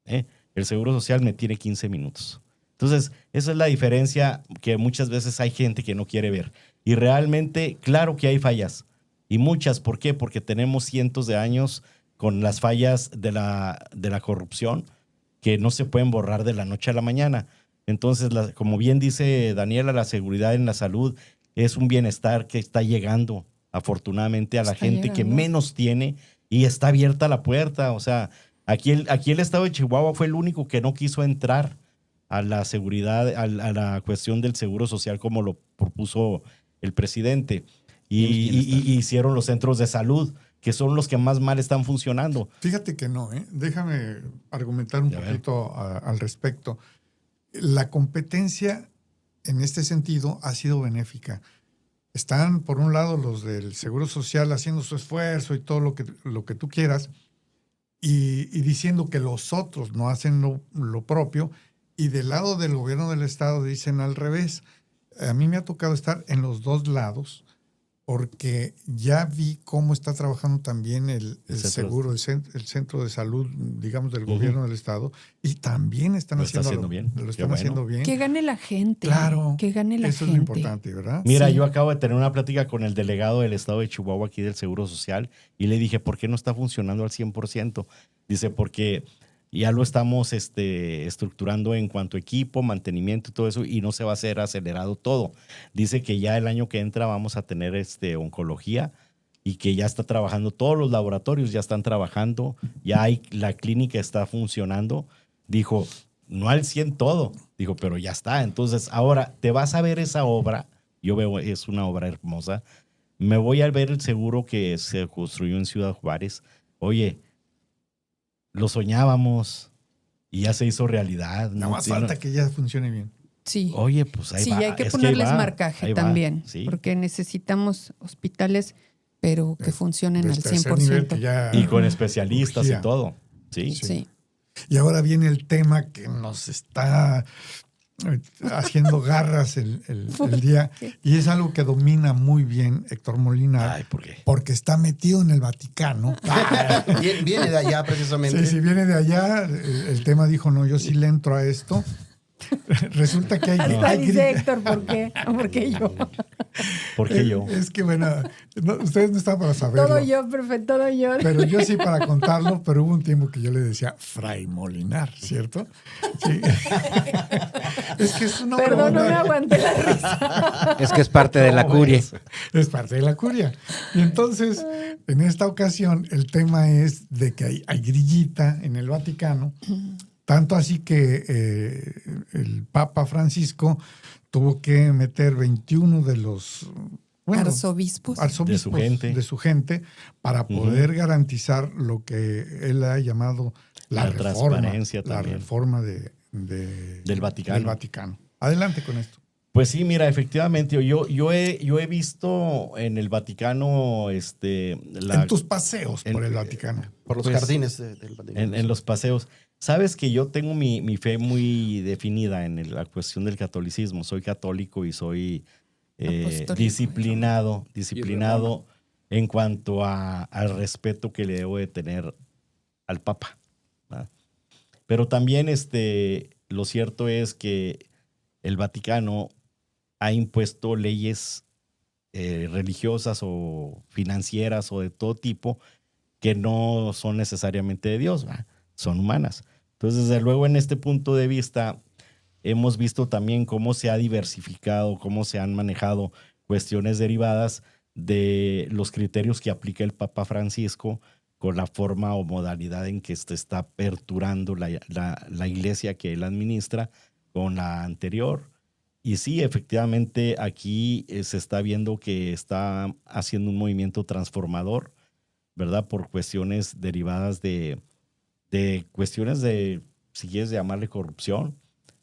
¿Eh? El Seguro Social me tiene 15 minutos. Entonces, esa es la diferencia que muchas veces hay gente que no quiere ver. Y realmente, claro que hay fallas. Y muchas. ¿Por qué? Porque tenemos cientos de años con las fallas de la corrupción que no se pueden borrar de la noche a la mañana. Entonces, como bien dice Daniela, la seguridad en la salud es un bienestar que está llegando, afortunadamente, a la Está gente que llegando. menos tiene y está abierta la puerta. O sea, aquí el estado de Chihuahua fue el único que no quiso entrar a la seguridad, a la cuestión del seguro social como lo propuso el presidente. Y hicieron los centros de salud, que son los que más mal están funcionando. Fíjate que no, ¿eh? Déjame argumentar un A ver. poquito al respecto. La competencia en este sentido ha sido benéfica. Están, por un lado, los del Seguro Social haciendo su esfuerzo y todo lo que tú quieras, y diciendo que los otros no hacen lo propio, y del lado del gobierno del Estado dicen al revés. A mí me ha tocado estar en los dos lados, porque ya vi cómo está trabajando también el seguro, el centro de salud, digamos, del gobierno del Estado, y también están Lo está haciendo bien. Lo Qué están bueno. haciendo bien. Que gane la gente. Claro, Que gane la eso gente. es lo importante, ¿verdad? Mira, Sí. yo acabo de tener una plática con el delegado del estado de Chihuahua aquí del Seguro Social y le dije, ¿por qué no está funcionando al 100%? Dice, porque ya lo estamos estructurando en cuanto a equipo, mantenimiento y todo eso, y no se va a hacer acelerado todo. Dice que ya el año que entra vamos a tener oncología y que ya está trabajando, todos los laboratorios ya están trabajando, la clínica está funcionando. Dijo, no al 100 todo, dijo, pero ya está. Entonces, ahora te vas a ver esa obra, yo veo, es una obra hermosa. Me voy a ver el seguro que se construyó en Ciudad Juárez. Oye, lo soñábamos y ya se hizo realidad. Nada más Tiene- falta que ya funcione bien. Sí. Oye, pues ahí Sí, va. y hay que es ponerles ahí va, marcaje ahí va, también, sí. porque necesitamos hospitales, pero que funcionen Del al tercer nivel 100%. que ya- Y con especialistas Urgía. y todo. Sí. Sí. Y ahora viene el tema que nos está haciendo garras el día, y es algo que domina muy bien Héctor Molina, Ay, ¿por qué? porque está metido en el Vaticano. Viene de allá precisamente. Sí, si viene de allá, el tema dijo, no, yo sí le entro a esto. Resulta que hay Ahorita dice gri- Héctor, ¿por qué? ¿Por qué yo? ¿Por qué yo? Es que, bueno, ustedes no están para saberlo. Todo yo, perfecto, todo yo. Pero yo sí para contarlo, pero hubo un tiempo que yo le decía Fray Molinar, ¿cierto? Sí. Es que es una Perdón, no me onda. aguanté la risa. Es que es parte de la curia. Es parte de la curia. Y entonces, en esta ocasión, el tema es de que hay grillita en el Vaticano, tanto así que el Papa Francisco tuvo que meter 21 de los Arzobispos. arzobispos De su gente. para poder garantizar lo que él ha llamado la La reforma, transparencia la también. reforma Del Vaticano. Adelante con esto. Pues sí, mira, efectivamente, yo he visto en el Vaticano En tus paseos por el Vaticano. Por los Pues, jardines del Vaticano. en los paseos. Sabes que yo tengo mi fe muy definida en la cuestión del catolicismo. Soy católico y soy Apostólico, disciplinado en cuanto al respeto que le debo de tener al Papa, ¿verdad? Pero también lo cierto es que el Vaticano ha impuesto leyes religiosas o financieras o de todo tipo que no son necesariamente de Dios, ¿verdad? Son humanas. Entonces, desde luego, en este punto de vista, hemos visto también cómo se ha diversificado, cómo se han manejado cuestiones derivadas de los criterios que aplica el Papa Francisco con la forma o modalidad en que se está aperturando la iglesia que él administra con la anterior. Y sí, efectivamente, aquí se está viendo que está haciendo un movimiento transformador, ¿verdad? Por cuestiones derivadas de cuestiones de, si quieres llamarle corrupción,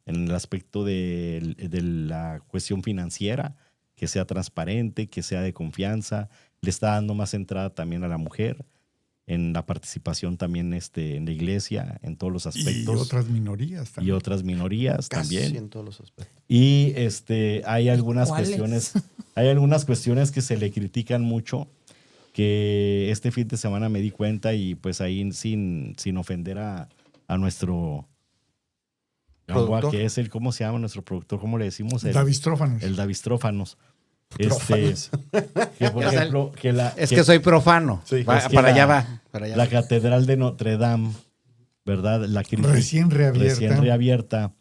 en el aspecto de la cuestión financiera, que sea transparente, que sea de confianza. Le está dando más entrada también a la mujer, en la participación también en la iglesia, en todos los aspectos. Y otras minorías también. Y otras minorías Casi también. en todos los aspectos. Y hay algunas ¿Cuáles? cuestiones que se le critican mucho, que este fin de semana me di cuenta y pues ahí sin ofender a nuestro Gamboa, ¿Productor? que es ¿cómo se llama nuestro productor? ¿Cómo le decimos? Davistrófanos. El Davistrófanos. Trófanos. Que por ejemplo, que soy profano. Sí, Va- es que para allá la- va. Para allá la va. Catedral de Notre Dame, ¿verdad? Recién reabierta.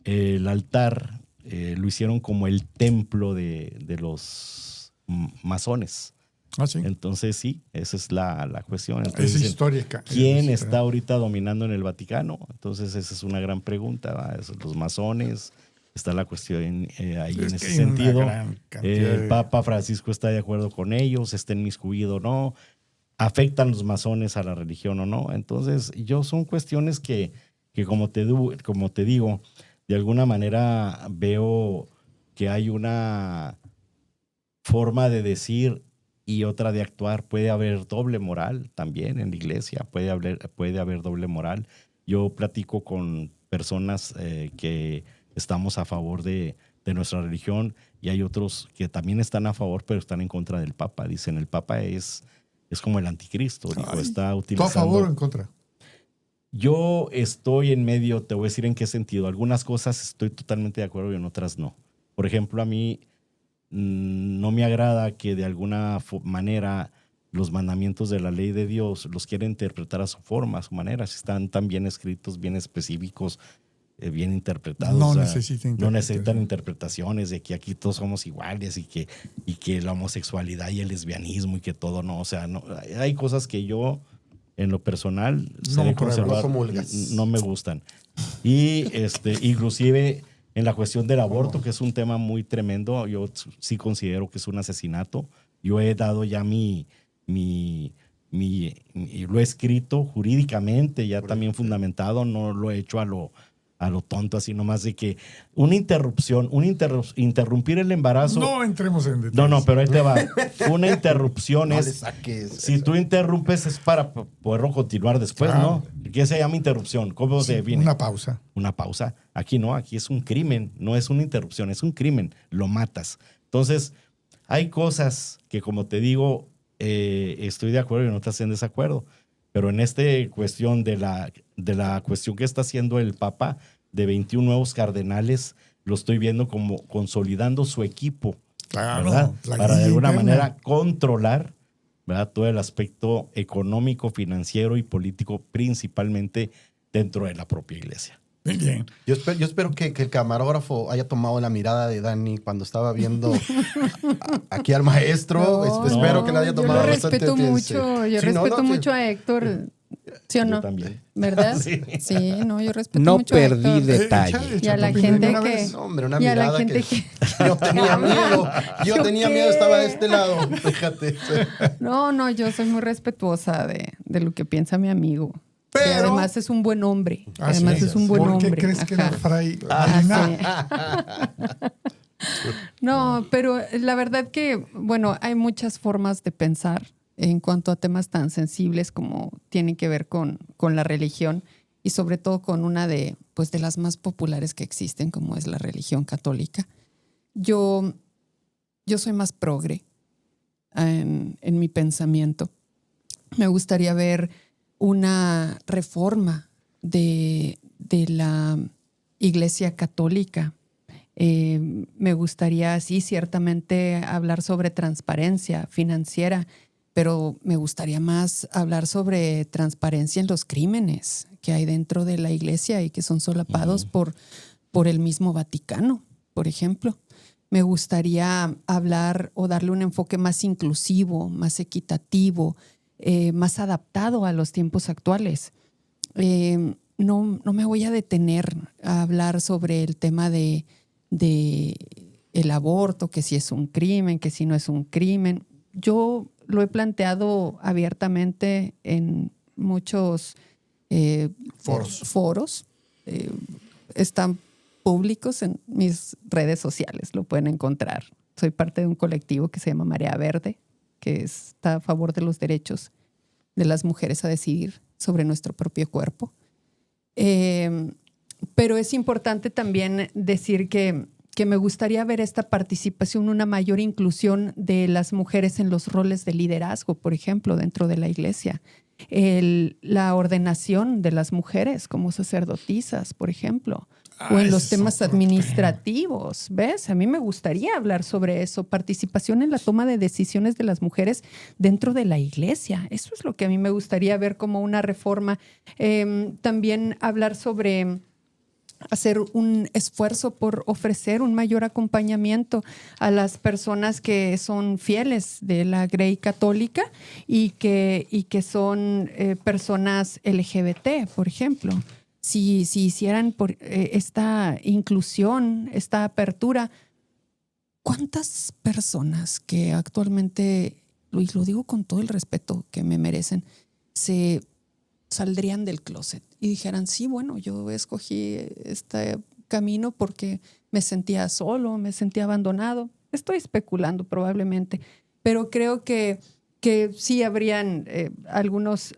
El altar lo hicieron como el templo de los masones. Ah, sí. Entonces sí, esa es la cuestión. Es Entonces, dicen, histórica. ¿quién Es- está ahorita dominando en el Vaticano? Entonces esa es una gran pregunta, ¿va? Los masones, está la cuestión ahí Es en que ese hay una sentido. gran cantidad El de- Papa Francisco está de acuerdo con ellos, está inmiscuido o no, afectan los masones a la religión o no. Entonces son cuestiones que como te digo, de alguna manera veo que hay una forma de decir y otra de actuar. Puede haber doble moral también en la iglesia, puede haber doble moral. Yo platico con personas que estamos a favor de nuestra religión y hay otros que también están a favor, pero están en contra del Papa. Dicen, el Papa es como el anticristo. Dijo, Ay, está ¿Tú a utilizando... favor o en contra? Yo estoy en medio, te voy a decir en qué sentido. Algunas cosas estoy totalmente de acuerdo y en otras no. Por ejemplo, a mí no me agrada que de alguna manera los mandamientos de la ley de Dios los quiera interpretar a su forma, a su manera. Si están tan bien escritos, bien específicos, bien interpretados. No o sea, necesitan no necesitan interpretación. interpretaciones de que aquí todos somos iguales y que la homosexualidad y el lesbianismo y que todo no. O sea, no, hay cosas que yo, en lo personal, seré conservador, no comulgas. no me gustan. Y inclusive en la cuestión del aborto, que es un tema muy tremendo, yo sí considero que es un asesinato. Yo he dado ya lo he escrito jurídicamente, ya también fundamentado, no lo he hecho a lo tonto, así nomás de que una interrupción, interrumpir el embarazo. No entremos en detalles. No, pero ahí te va. Una interrupción No le es, saques si eso. tú interrumpes es para poderlo continuar después, Claro. ¿no? ¿Qué se llama interrupción? ¿Cómo se define? Una pausa. Una pausa. Aquí no, aquí es un crimen, no es una interrupción, es un crimen, lo matas. Entonces, hay cosas que, como te digo, estoy de acuerdo y no estás en desacuerdo, pero en esta cuestión de la cuestión que está haciendo el Papa de 21 nuevos cardenales, lo estoy viendo como consolidando su equipo, Claro. ¿verdad? La Para de guía alguna interna. manera controlar, ¿verdad?, todo el aspecto económico, financiero y político, principalmente dentro de la propia iglesia. Muy bien. Yo espero que el camarógrafo haya tomado la mirada de Dani cuando estaba viendo aquí al maestro. No, Espero que le haya yo tomado lo bastante respeto atención. mucho. Yo Sí, no, respeto no, mucho a Héctor. ¿Sí o no? Yo también. ¿Verdad? Sí. Sí, no, yo respeto No mucho a perdí Héctor. detalle. Y a la tu opinión gente una que- vez. No, hombre, una Y a la mirada gente que yo tenía miedo. Yo ¿Yo tenía qué? miedo, estaba de este lado. Fíjate. No, yo soy muy respetuosa de lo que piensa mi amigo. Que Pero- además es un buen hombre. Que Así además es un buen ¿Por qué hombre. crees que era Ajá. Fray Ah, Marina? sí. No, pero la verdad que, bueno, hay muchas formas de pensar en cuanto a temas tan sensibles como tienen que ver con la religión y sobre todo con una de las más populares que existen, como es la religión católica. Yo soy más progre en mi pensamiento. Me gustaría ver una reforma de la Iglesia Católica. Me gustaría, sí, ciertamente hablar sobre transparencia financiera, pero me gustaría más hablar sobre transparencia en los crímenes que hay dentro de la iglesia y que son solapados por el mismo Vaticano, por ejemplo. me gustaría hablar o darle un enfoque más inclusivo, más equitativo, más adaptado a los tiempos actuales. No me voy a detener a hablar sobre el tema de el aborto, que si es un crimen, que si no es un crimen. Yo lo he planteado abiertamente en muchos foros. Están públicos en mis redes sociales, lo pueden encontrar. Soy parte de un colectivo que se llama Marea Verde, que está a favor de los derechos de las mujeres a decidir sobre nuestro propio cuerpo. Pero es importante también decir que me gustaría ver esta participación, una mayor inclusión de las mujeres en los roles de liderazgo, por ejemplo, dentro de la iglesia. La ordenación de las mujeres como sacerdotisas, por ejemplo, o en los temas administrativos, ¿ves? A mí me gustaría hablar sobre eso, participación en la toma de decisiones de las mujeres dentro de la iglesia. Eso es lo que a mí me gustaría ver como una reforma. También hablar sobre hacer un esfuerzo por ofrecer un mayor acompañamiento a las personas que son fieles de la Grey Católica y que son personas LGBT, por ejemplo. Si hicieran esta inclusión, esta apertura, ¿cuántas personas que actualmente, y lo digo con todo el respeto que me merecen, se saldrían del closet y dijeran, sí, bueno, yo escogí este camino porque me sentía solo, me sentía abandonado? Estoy especulando probablemente, pero creo que sí habrían algunos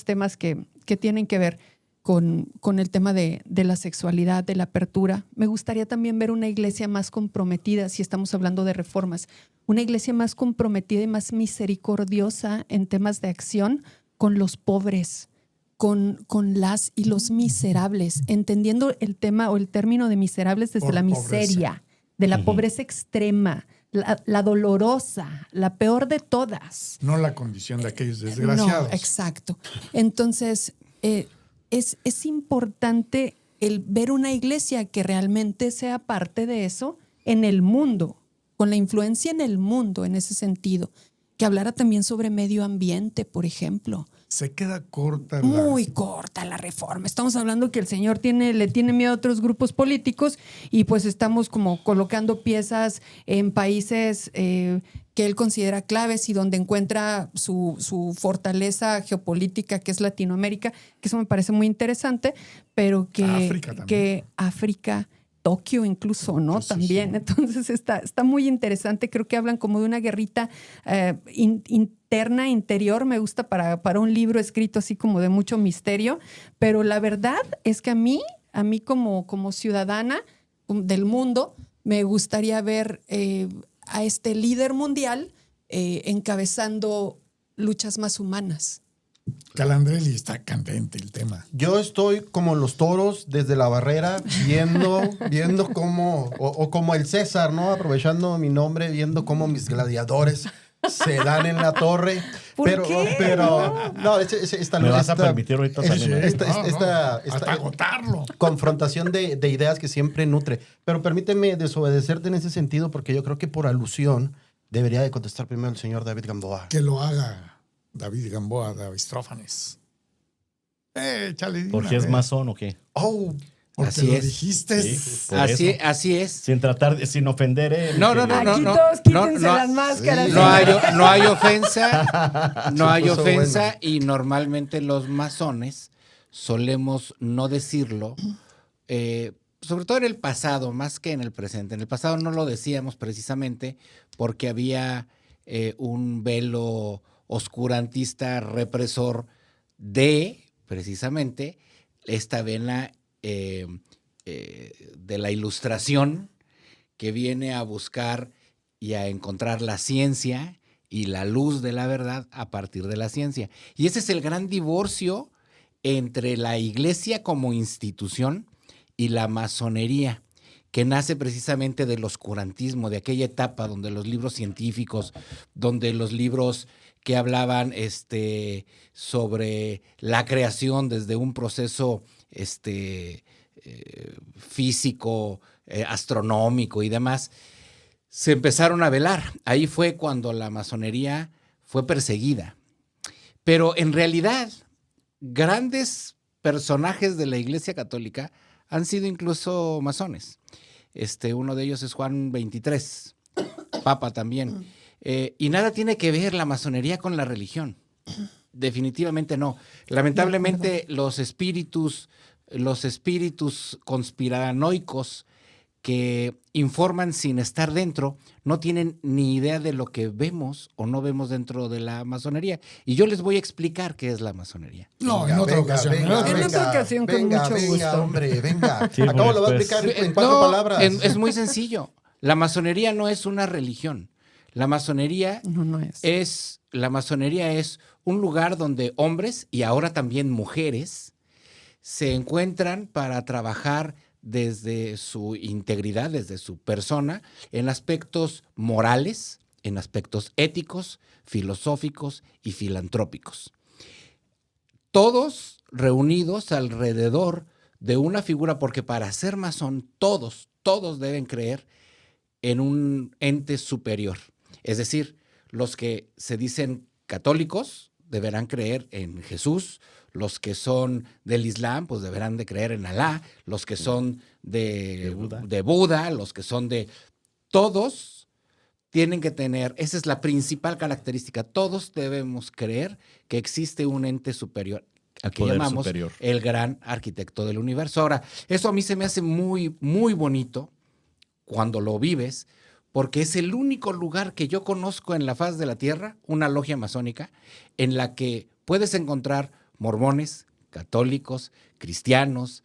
temas que tienen que ver con el tema de la sexualidad, de la apertura. Me gustaría también ver una iglesia más comprometida, si estamos hablando de reformas, una iglesia más comprometida y más misericordiosa en temas de acción con los pobres, con las y los miserables, entendiendo el tema o el término de miserables desde la miseria, de la pobreza extrema, la dolorosa, la peor de todas. No la condición de aquellos desgraciados. No, exacto. Entonces, es importante el ver una iglesia que realmente sea parte de eso en el mundo, con la influencia en el mundo en ese sentido, que hablara también sobre medio ambiente, por ejemplo. Se queda corta muy corta la reforma. Estamos hablando que el señor le tiene miedo a otros grupos políticos y pues estamos como colocando piezas en países que él considera claves y donde encuentra su fortaleza geopolítica, que es Latinoamérica, que eso me parece muy interesante, pero que África, Tokio incluso, ¿no? También. Entonces está muy interesante. Creo que hablan como de una guerrita interna, interior. Me gusta para un libro escrito así como de mucho misterio. Pero la verdad es que a mí como ciudadana del mundo, me gustaría ver a este líder mundial encabezando luchas más humanas. Calandrelli está candente el tema. Yo estoy como los toros desde la barrera, viendo cómo, o como el César, ¿no? Aprovechando mi nombre, viendo cómo mis gladiadores se dan en la torre. ¿Por qué? Pero no, ¿Me vas a permitir ahorita salir? Esta hasta agotarlo. Confrontación de ideas que siempre nutre. Pero permíteme desobedecerte en ese sentido, porque yo creo que por alusión debería de contestar primero el señor David Gamboa. Que lo haga David Gamboa de Aristófanes. Échale. ¿Porque es masón o qué? Oh, porque así lo es. dijiste. Sí, Así es. Sin ofender. No. Aquí todos quítense las máscaras. Sí. No hay ofensa. No hay ofensa. Y normalmente los masones solemos no decirlo, sobre todo en el pasado, más que en el presente. En el pasado no lo decíamos precisamente porque había un velo oscurantista represor de, precisamente, esta vena de la ilustración que viene a buscar y a encontrar la ciencia y la luz de la verdad a partir de la ciencia. Y ese es el gran divorcio entre la iglesia como institución y la masonería, que nace precisamente del oscurantismo, de aquella etapa donde los libros científicos, donde los libros que hablaban sobre la creación desde un proceso físico, astronómico y demás, se empezaron a velar. Ahí fue cuando la masonería fue perseguida. Pero en realidad, grandes personajes de la Iglesia Católica han sido incluso masones. Uno de ellos es Juan XXIII, Papa también. Y nada tiene que ver la masonería con la religión. Definitivamente no. Lamentablemente los espíritus conspiranoicos que informan sin estar dentro no tienen ni idea de lo que vemos o no vemos dentro de la masonería. Y yo les voy a explicar qué es la masonería. No, en otra ocasión. En otra ocasión, con mucho gusto. Hombre, venga. Sí, Acabo lo voy a después. explicar en 4 palabras. Es muy sencillo. La masonería no es una religión. La masonería No es. La masonería es un lugar donde hombres y ahora también mujeres se encuentran para trabajar desde su integridad, desde su persona, en aspectos morales, en aspectos éticos, filosóficos y filantrópicos. Todos reunidos alrededor de una figura, porque para ser masón todos deben creer en un ente superior. Es decir, los que se dicen católicos deberán creer en Jesús, los que son del Islam pues deberán de creer en Alá, los que son de Buda, los que son de... Todos tienen que tener, esa es la principal característica, todos debemos creer que existe un ente superior, al que Poder llamamos superior. el gran arquitecto del universo. Ahora, eso a mí se me hace muy, muy bonito cuando lo vives, porque es el único lugar que yo conozco en la faz de la Tierra, una logia masónica, en la que puedes encontrar mormones, católicos, cristianos,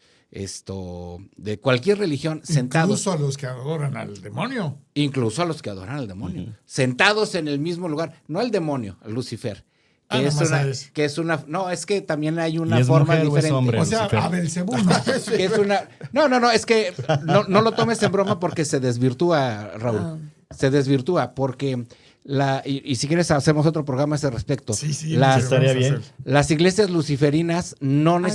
de cualquier religión, sentados. Incluso a los que adoran al demonio. Incluso a los que adoran al demonio. Sentados en el mismo lugar. No al demonio, a Lucifer. Que es una. No, es que también hay una forma mujer o es diferente. hombre? O sea, Lucifer. a Belcebú. Que es una. No, es que no lo tomes en broma porque se desvirtúa, Raúl. Se desvirtúa porque y si quieres hacemos otro programa a ese respecto. Sí, estaría bien. Las iglesias luciferinas no Háganlo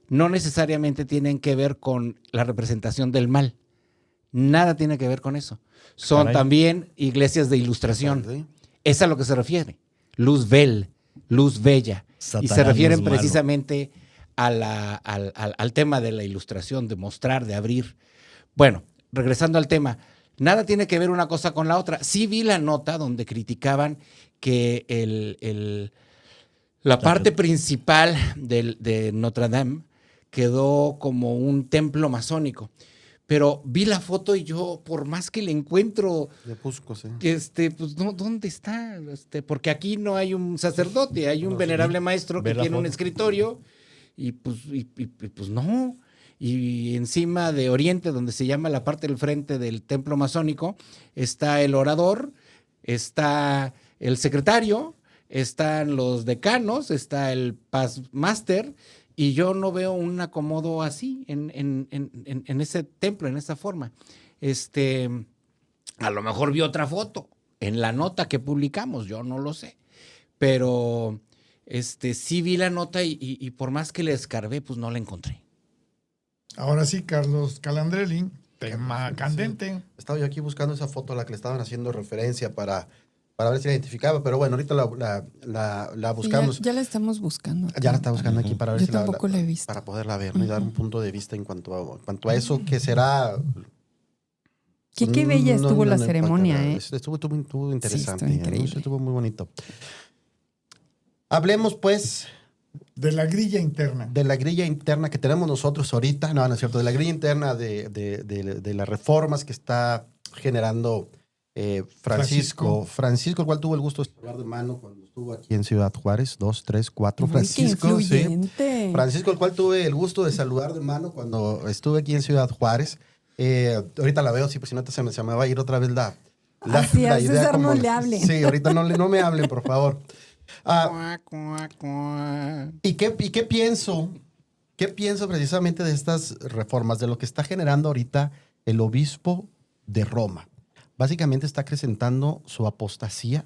un necesariamente tienen que ver con la representación del mal. Nada tiene que ver con eso. Son Caray. también iglesias de ilustración. ¿Sí? Es a lo que se refiere. Luz bella. Y se Satanás refieren no es malo. precisamente al tema de la ilustración, de mostrar, de abrir. Bueno, regresando al tema, nada tiene que ver una cosa con la otra. Sí vi la nota donde criticaban que la parte principal de Notre Dame quedó como un templo masónico. Pero vi la foto y yo, por más que le encuentro, De Pusco, sí. pues no, ¿dónde está? Porque aquí no hay un sacerdote, hay un No, venerable maestro que ve la tiene un foto. escritorio y pues no. Y encima de Oriente, donde se llama la parte del frente del templo masónico, está el orador, está el secretario, están los decanos, está el past master, y yo no veo un acomodo así en ese templo, en esa forma. A lo mejor vi otra foto en la nota que publicamos, yo no lo sé. Pero sí vi la nota y por más que le escarbé, pues no la encontré. Ahora sí, Carlos Calandrelli, tema candente. Estaba yo aquí buscando esa foto a la que le estaban haciendo referencia para ver si la identificaba, pero bueno, ahorita la buscamos. Ya la estamos buscando. Ya la está buscando aquí para ver Yo si tampoco la he visto. para poderla ver, ¿no? Y dar un punto de vista en cuanto a eso, que será... Qué bella estuvo la ceremonia, ¿eh? Estuvo interesante. estuvo increíble. Estuvo muy bonito. Hablemos, pues, De la grilla interna. de la grilla interna que tenemos nosotros ahorita. No es cierto. De la grilla interna de las reformas que está generando Francisco, el cual tuvo el gusto de saludar de mano cuando estuvo aquí en Ciudad Juárez. 2, 3, 4. Uy, Francisco, qué sí. influyente. Francisco, el cual tuve el gusto de saludar de mano cuando estuve aquí en Ciudad Juárez. Ahorita la veo, sí, pues si no se me va a ir otra vez Así la es, idea. César, no como- le hable. Sí, ahorita no me hablen, por favor. ¿Y qué pienso? ¿Qué pienso precisamente de estas reformas, de lo que está generando ahorita el obispo de Roma? Básicamente está acrecentando su apostasía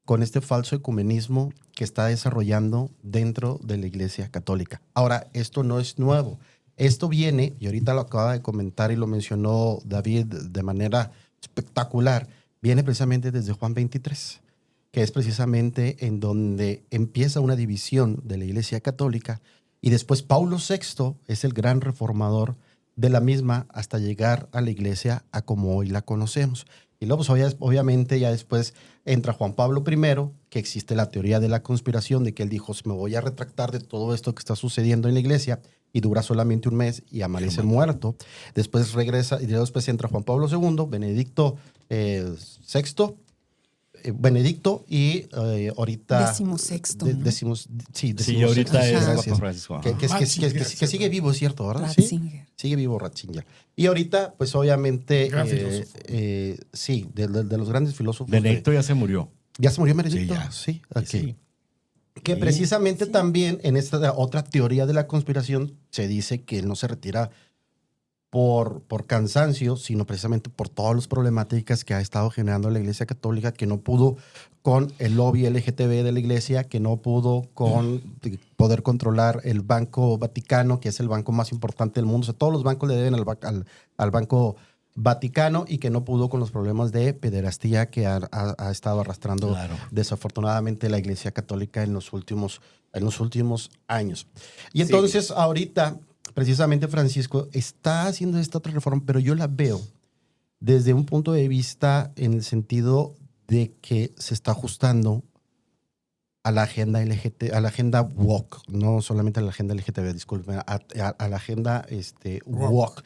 con este falso ecumenismo que está desarrollando dentro de la Iglesia Católica. Ahora, esto no es nuevo. Esto viene, y ahorita lo acaba de comentar y lo mencionó David de manera espectacular, viene precisamente desde Juan 23, que es precisamente en donde empieza una división de la Iglesia Católica, y después Paulo VI es el gran reformador de la misma hasta llegar a la Iglesia a como hoy la conocemos. Y luego, pues, obviamente, ya después entra Juan Pablo I, que existe la teoría de la conspiración, de que él dijo, me voy a retractar de todo esto que está sucediendo en la Iglesia, y dura solamente un mes y amanece muerto. Después regresa, y después entra Juan Pablo II, Benedicto VI, Benedicto y ahorita... Decimosexto, ¿no? Sí, ahorita es gracias. Papa Francisco. Que sigue vivo, es cierto, ¿verdad? Ratzinger. Sí, sigue vivo Ratzinger. Y ahorita, pues obviamente, Gran filósofo. sí, de los grandes filósofos. Benedicto ya se murió. ¿Ya se murió Benedicto? Sí, ya. Sí, ok. Sí. Que Sí. precisamente también en esta otra teoría de la conspiración se dice que él no se retira por cansancio, sino precisamente por todas las problemáticas que ha estado generando la Iglesia Católica, que no pudo con el lobby LGTB de la Iglesia, que no pudo con poder controlar el Banco Vaticano, que es el banco más importante del mundo. O sea, todos los bancos le deben al Banco Vaticano, y que no pudo con los problemas de pederastía que ha estado arrastrando Claro. desafortunadamente la Iglesia Católica en los últimos años. Y entonces ahorita precisamente Francisco está haciendo esta otra reforma, pero yo la veo desde un punto de vista en el sentido de que se está ajustando a la agenda a la agenda woke, no solamente a la agenda LGTB, disculpen, a la agenda woke.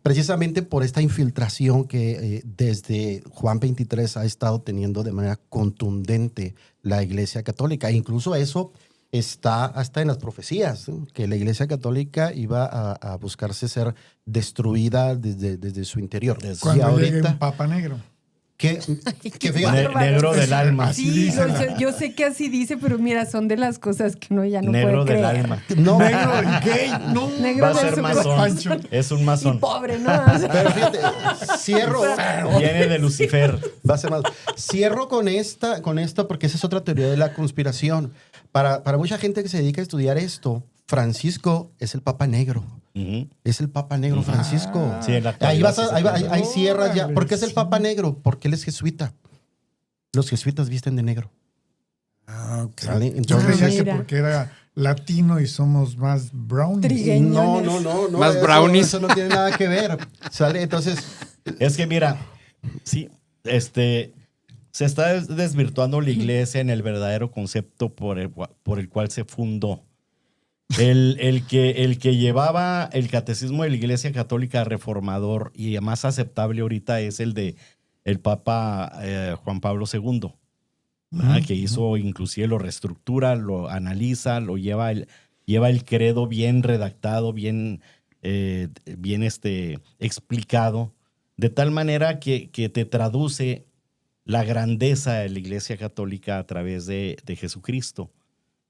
Precisamente por esta infiltración que desde Juan 23 ha estado teniendo de manera contundente la Iglesia Católica. E incluso eso está hasta en las profecías, ¿no? Que la Iglesia Católica iba a buscarse ser destruida desde su interior. Cuando llegue un Papa Negro. Que fíjate, Negro del alma. Así Sí, dice yo sé que así dice, pero mira, son de las cosas que uno ya no Negro puede del creer. alma. no, Negro y gay. No. Negro Va a de ser su masón. Pancho. Es un Y masón. pobre, ¿no? pero fíjate, cierro. Viene de Lucifer. Va a ser más. Cierro con esta porque esa es otra teoría de la conspiración. Para mucha gente que se dedica a estudiar esto, Francisco es el Papa Negro. Ujú. Es el Papa Negro, Francisco. Sí, en la Ahí actualidad ahí sí cierras ya. Órale, ¿Por qué es el sí. Papa Negro? Porque él es jesuita. Los jesuitas visten de negro. Ok. ¿Sale? Yo Entonces, creía que mira. porque era latino y somos más brown. Trigueño. no. Más brownies. Eso no tiene nada que ver. ¿Sale? Entonces, Es que mira, sí, se está desvirtuando la iglesia en el verdadero concepto por el cual se fundó. El que llevaba el catecismo de la Iglesia Católica reformador y más aceptable ahorita es el de el Papa Juan Pablo II, ¿verdad? Que hizo, inclusive lo reestructura, lo analiza, lo lleva el credo bien redactado, bien explicado, de tal manera que te traduce la grandeza de la Iglesia Católica a través de Jesucristo,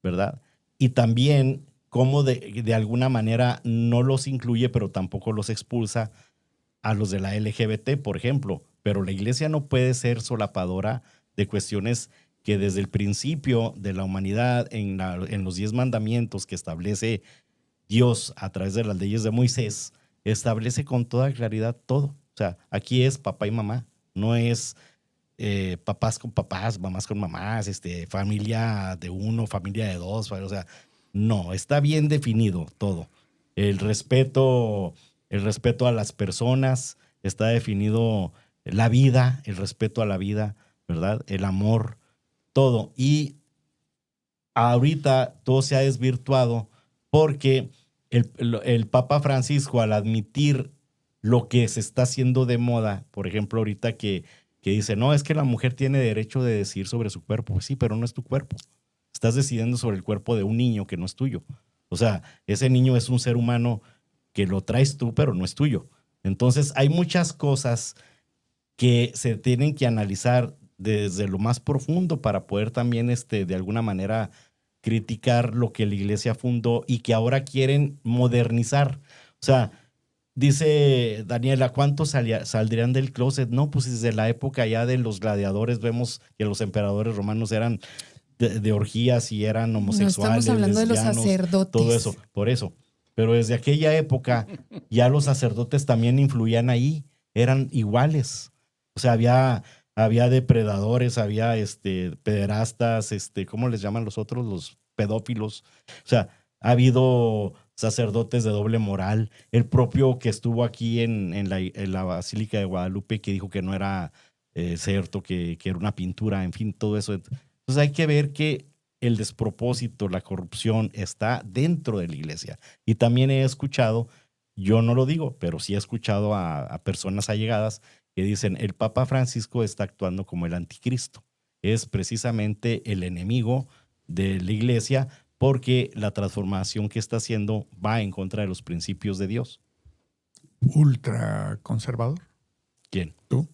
¿verdad? Y también cómo de alguna manera no los incluye, pero tampoco los expulsa a los de la LGBT, por ejemplo. Pero la iglesia no puede ser solapadora de cuestiones que desde el principio de la humanidad, en los 10 mandamientos que establece Dios a través de las leyes de Moisés, establece con toda claridad todo. O sea, aquí es papá y mamá, no es papás con papás, mamás con mamás, familia de uno, familia de dos, o sea, no, está bien definido todo. El respeto a las personas, está definido la vida, el respeto a la vida, ¿verdad? El amor, todo. Y ahorita todo se ha desvirtuado porque el Papa Francisco, al admitir lo que se está haciendo de moda, por ejemplo, ahorita que dice, no, es que la mujer tiene derecho de decidir sobre su cuerpo. Pues sí, pero no es tu cuerpo. Estás decidiendo sobre el cuerpo de un niño que no es tuyo. O sea, ese niño es un ser humano que lo traes tú, pero no es tuyo. Entonces, hay muchas cosas que se tienen que analizar desde lo más profundo para poder también, de alguna manera, criticar lo que la iglesia fundó y que ahora quieren modernizar. O sea, dice Daniela, ¿cuántos saldrían del closet? No, pues desde la época ya de los gladiadores vemos que los emperadores romanos eran de orgías y eran homosexuales. No estamos hablando de los lesbianos, sacerdotes. todo eso, por eso. pero desde aquella época ya los sacerdotes también influían ahí, eran iguales. O sea, había depredadores, había pederastas, ¿cómo les llaman los otros? Los pedófilos. O sea, ha habido sacerdotes de doble moral. El propio que estuvo aquí en la Basílica de Guadalupe, que dijo que no era cierto, que era una pintura, en fin, todo eso. Entonces hay que ver que el despropósito, la corrupción está dentro de la iglesia. Y también he escuchado, yo no lo digo, pero sí he escuchado a personas allegadas que dicen, el Papa Francisco está actuando como el anticristo. Es precisamente el enemigo de la iglesia porque la transformación que está haciendo va en contra de los principios de Dios. Ultra conservador. ¿Quién? ¿Tú?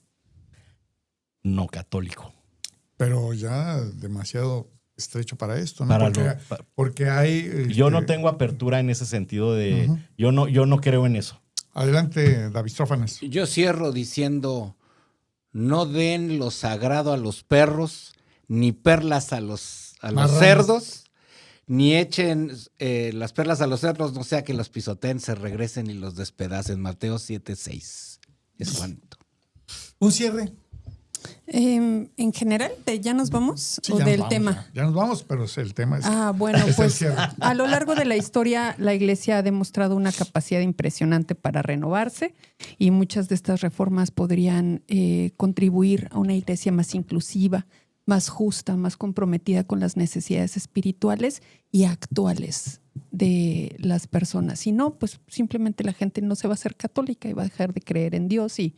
No católico. Pero ya demasiado estrecho para esto, ¿no? Para porque hay... Yo no tengo apertura en ese sentido de... Yo no creo en eso. Adelante, Davístrófanes. Yo cierro diciendo, no den lo sagrado a los perros, ni perlas a los cerdos, ni echen las perlas a los cerdos, no sea que los pisoteen, se regresen y los despedacen. Mateo 7:6. Es cuanto. Un cierre. En general, ¿ya nos vamos? Sí, ¿O ya del nos vamos, tema? Ya nos vamos, pero el tema es... Bueno, es el pues cierre. a lo largo de la historia la Iglesia ha demostrado una capacidad impresionante para renovarse y muchas de estas reformas podrían contribuir a una Iglesia más inclusiva, más justa, más comprometida con las necesidades espirituales y actuales de las personas. Si no, pues simplemente la gente no se va a hacer católica y va a dejar de creer en Dios y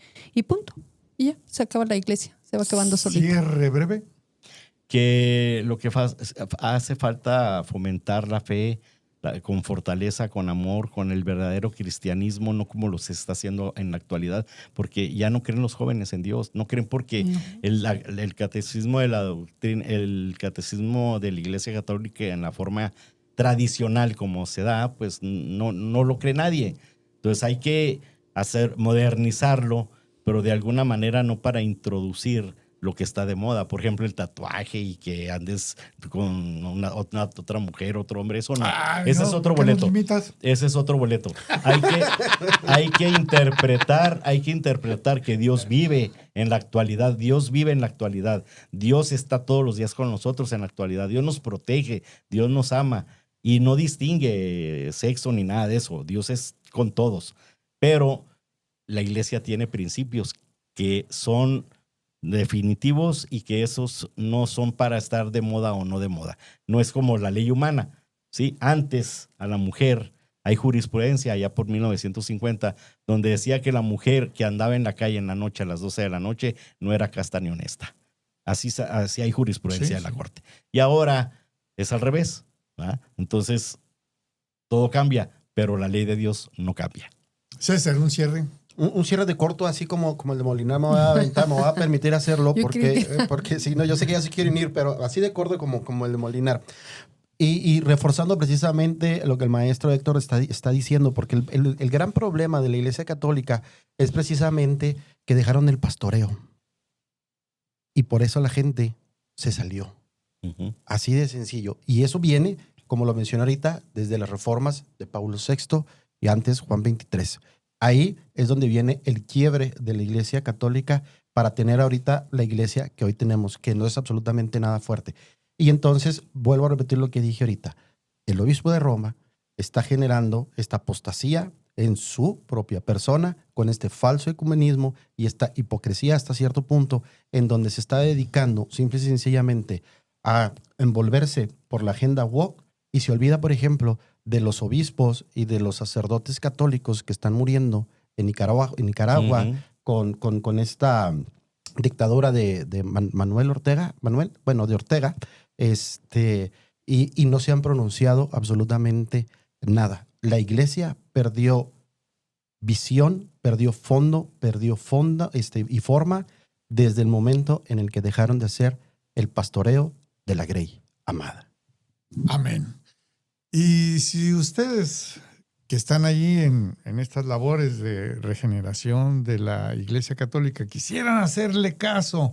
punto. Y ya, se acaba la iglesia, se va acabando solita. Cierre breve. Que lo que hace falta fomentar la fe con fortaleza, con amor, con el verdadero cristianismo, no como se está haciendo en la actualidad, porque ya no creen los jóvenes en Dios, no creen porque el catecismo de la doctrina, el catecismo de la Iglesia Católica en la forma tradicional como se da, pues no lo cree nadie. Entonces hay que modernizarlo, pero de alguna manera no para introducir lo que está de moda. Por ejemplo, el tatuaje y que andes con otra mujer, otro hombre, eso no. Ese es otro boleto. Ese es otro boleto. Hay que interpretar que Dios vive en la actualidad. Dios vive en la actualidad. Dios está todos los días con nosotros en la actualidad. Dios nos protege, Dios nos ama y no distingue sexo ni nada de eso. Dios es con todos. Pero la iglesia tiene principios que son definitivos y que esos no son para estar de moda o no de moda. No es como la ley humana, ¿sí? Antes a la mujer, hay jurisprudencia allá por 1950, donde decía que la mujer que andaba en la calle en la noche a las 12 de la noche no era casta ni honesta. Así hay jurisprudencia en la corte. Y ahora es al revés, ¿verdad? Entonces, todo cambia, pero la ley de Dios no cambia. César, un cierre. Un cierre de corto, así como el de Molinar, me voy a aventar, me voy a permitir hacerlo, porque si no, yo sé que ya se quieren ir, pero así de corto como el de Molinar. Y reforzando precisamente lo que el maestro Héctor está diciendo, porque el gran problema de la Iglesia Católica es precisamente que dejaron el pastoreo. Y por eso la gente se salió. Así de sencillo. Y eso viene, como lo mencioné ahorita, desde las reformas de Pablo VI y antes Juan XXIII. Ahí es donde viene el quiebre de la Iglesia Católica para tener ahorita la iglesia que hoy tenemos, que no es absolutamente nada fuerte. Y entonces, vuelvo a repetir lo que dije ahorita. El obispo de Roma está generando esta apostasía en su propia persona con este falso ecumenismo y esta hipocresía hasta cierto punto en donde se está dedicando simple y sencillamente a envolverse por la agenda woke y se olvida, por ejemplo, de los obispos y de los sacerdotes católicos que están muriendo en Nicaragua con esta dictadura de Manuel Ortega, de Ortega, y no se han pronunciado absolutamente nada. La iglesia perdió visión, perdió fondo, y forma desde el momento en el que dejaron de hacer el pastoreo de la grey amada. Amén. Y si ustedes que están allí en estas labores de regeneración de la Iglesia Católica quisieran hacerle caso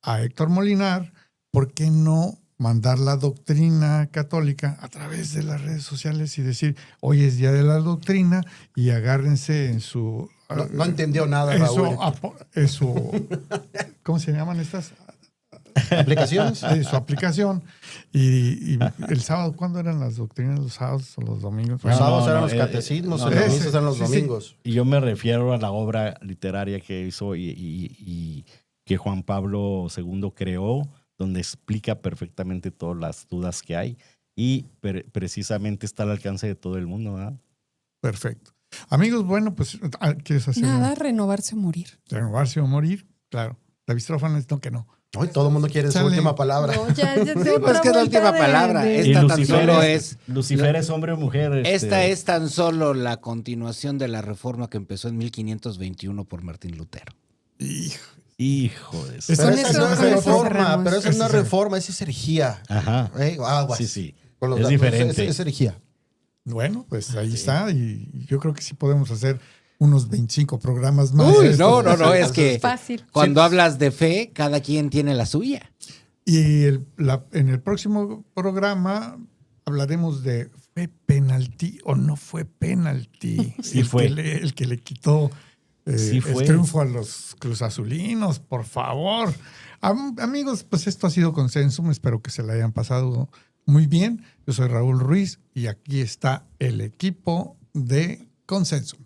a Héctor Molinar, ¿por qué no mandar la doctrina católica a través de las redes sociales y decir, hoy es día de la doctrina y agárrense en su... No entendió nada, Raúl. ¿Cómo se llaman estas? ¿Aplicaciones? Su aplicación. Y el sábado, ¿cuándo eran las doctrinas? ¿Los sábados o los domingos? Los sábados eran los no, catecismos, no, los no, domingos eran los sí, sí. domingos. Y yo me refiero a la obra literaria que hizo y que Juan Pablo II creó, donde explica perfectamente todas las dudas que hay y precisamente está al alcance de todo el mundo, ¿verdad? Perfecto. Amigos, bueno, pues, ¿quieres hacer Nada, renovarse o morir. renovarse o morir? Claro. La Bistrófanes, no que no. Hoy todo el mundo quiere su Sale. última palabra. No, ya Sí, pues que es la última palabra. Y Esta tan solo es. Lucifer es hombre o mujer. Esta es tan solo la continuación de la reforma que empezó en 1521 por Martín Lutero. Hijo de Es- Pero Con esa eso- no es con eso reforma, cerramos. pero esa es una Ese es- reforma, esa es herejía. Ajá. Aguas. Sí. Con los Es datos, diferente. Es herejía. Bueno, pues ahí está. Y yo creo que sí podemos hacer unos 25 programas más. Uy, de esto. no, es que Fácil. cuando Sí. hablas de fe, cada quien tiene la suya. Y en el próximo programa hablaremos de ¿fue penalti o no fue penalti? Sí el fue. el que le quitó Sí el fue. triunfo a los cruzazulinos, por favor. Amigos, pues esto ha sido Consensum. Espero que se la hayan pasado muy bien. Yo soy Raúl Ruiz y aquí está el equipo de Consensum.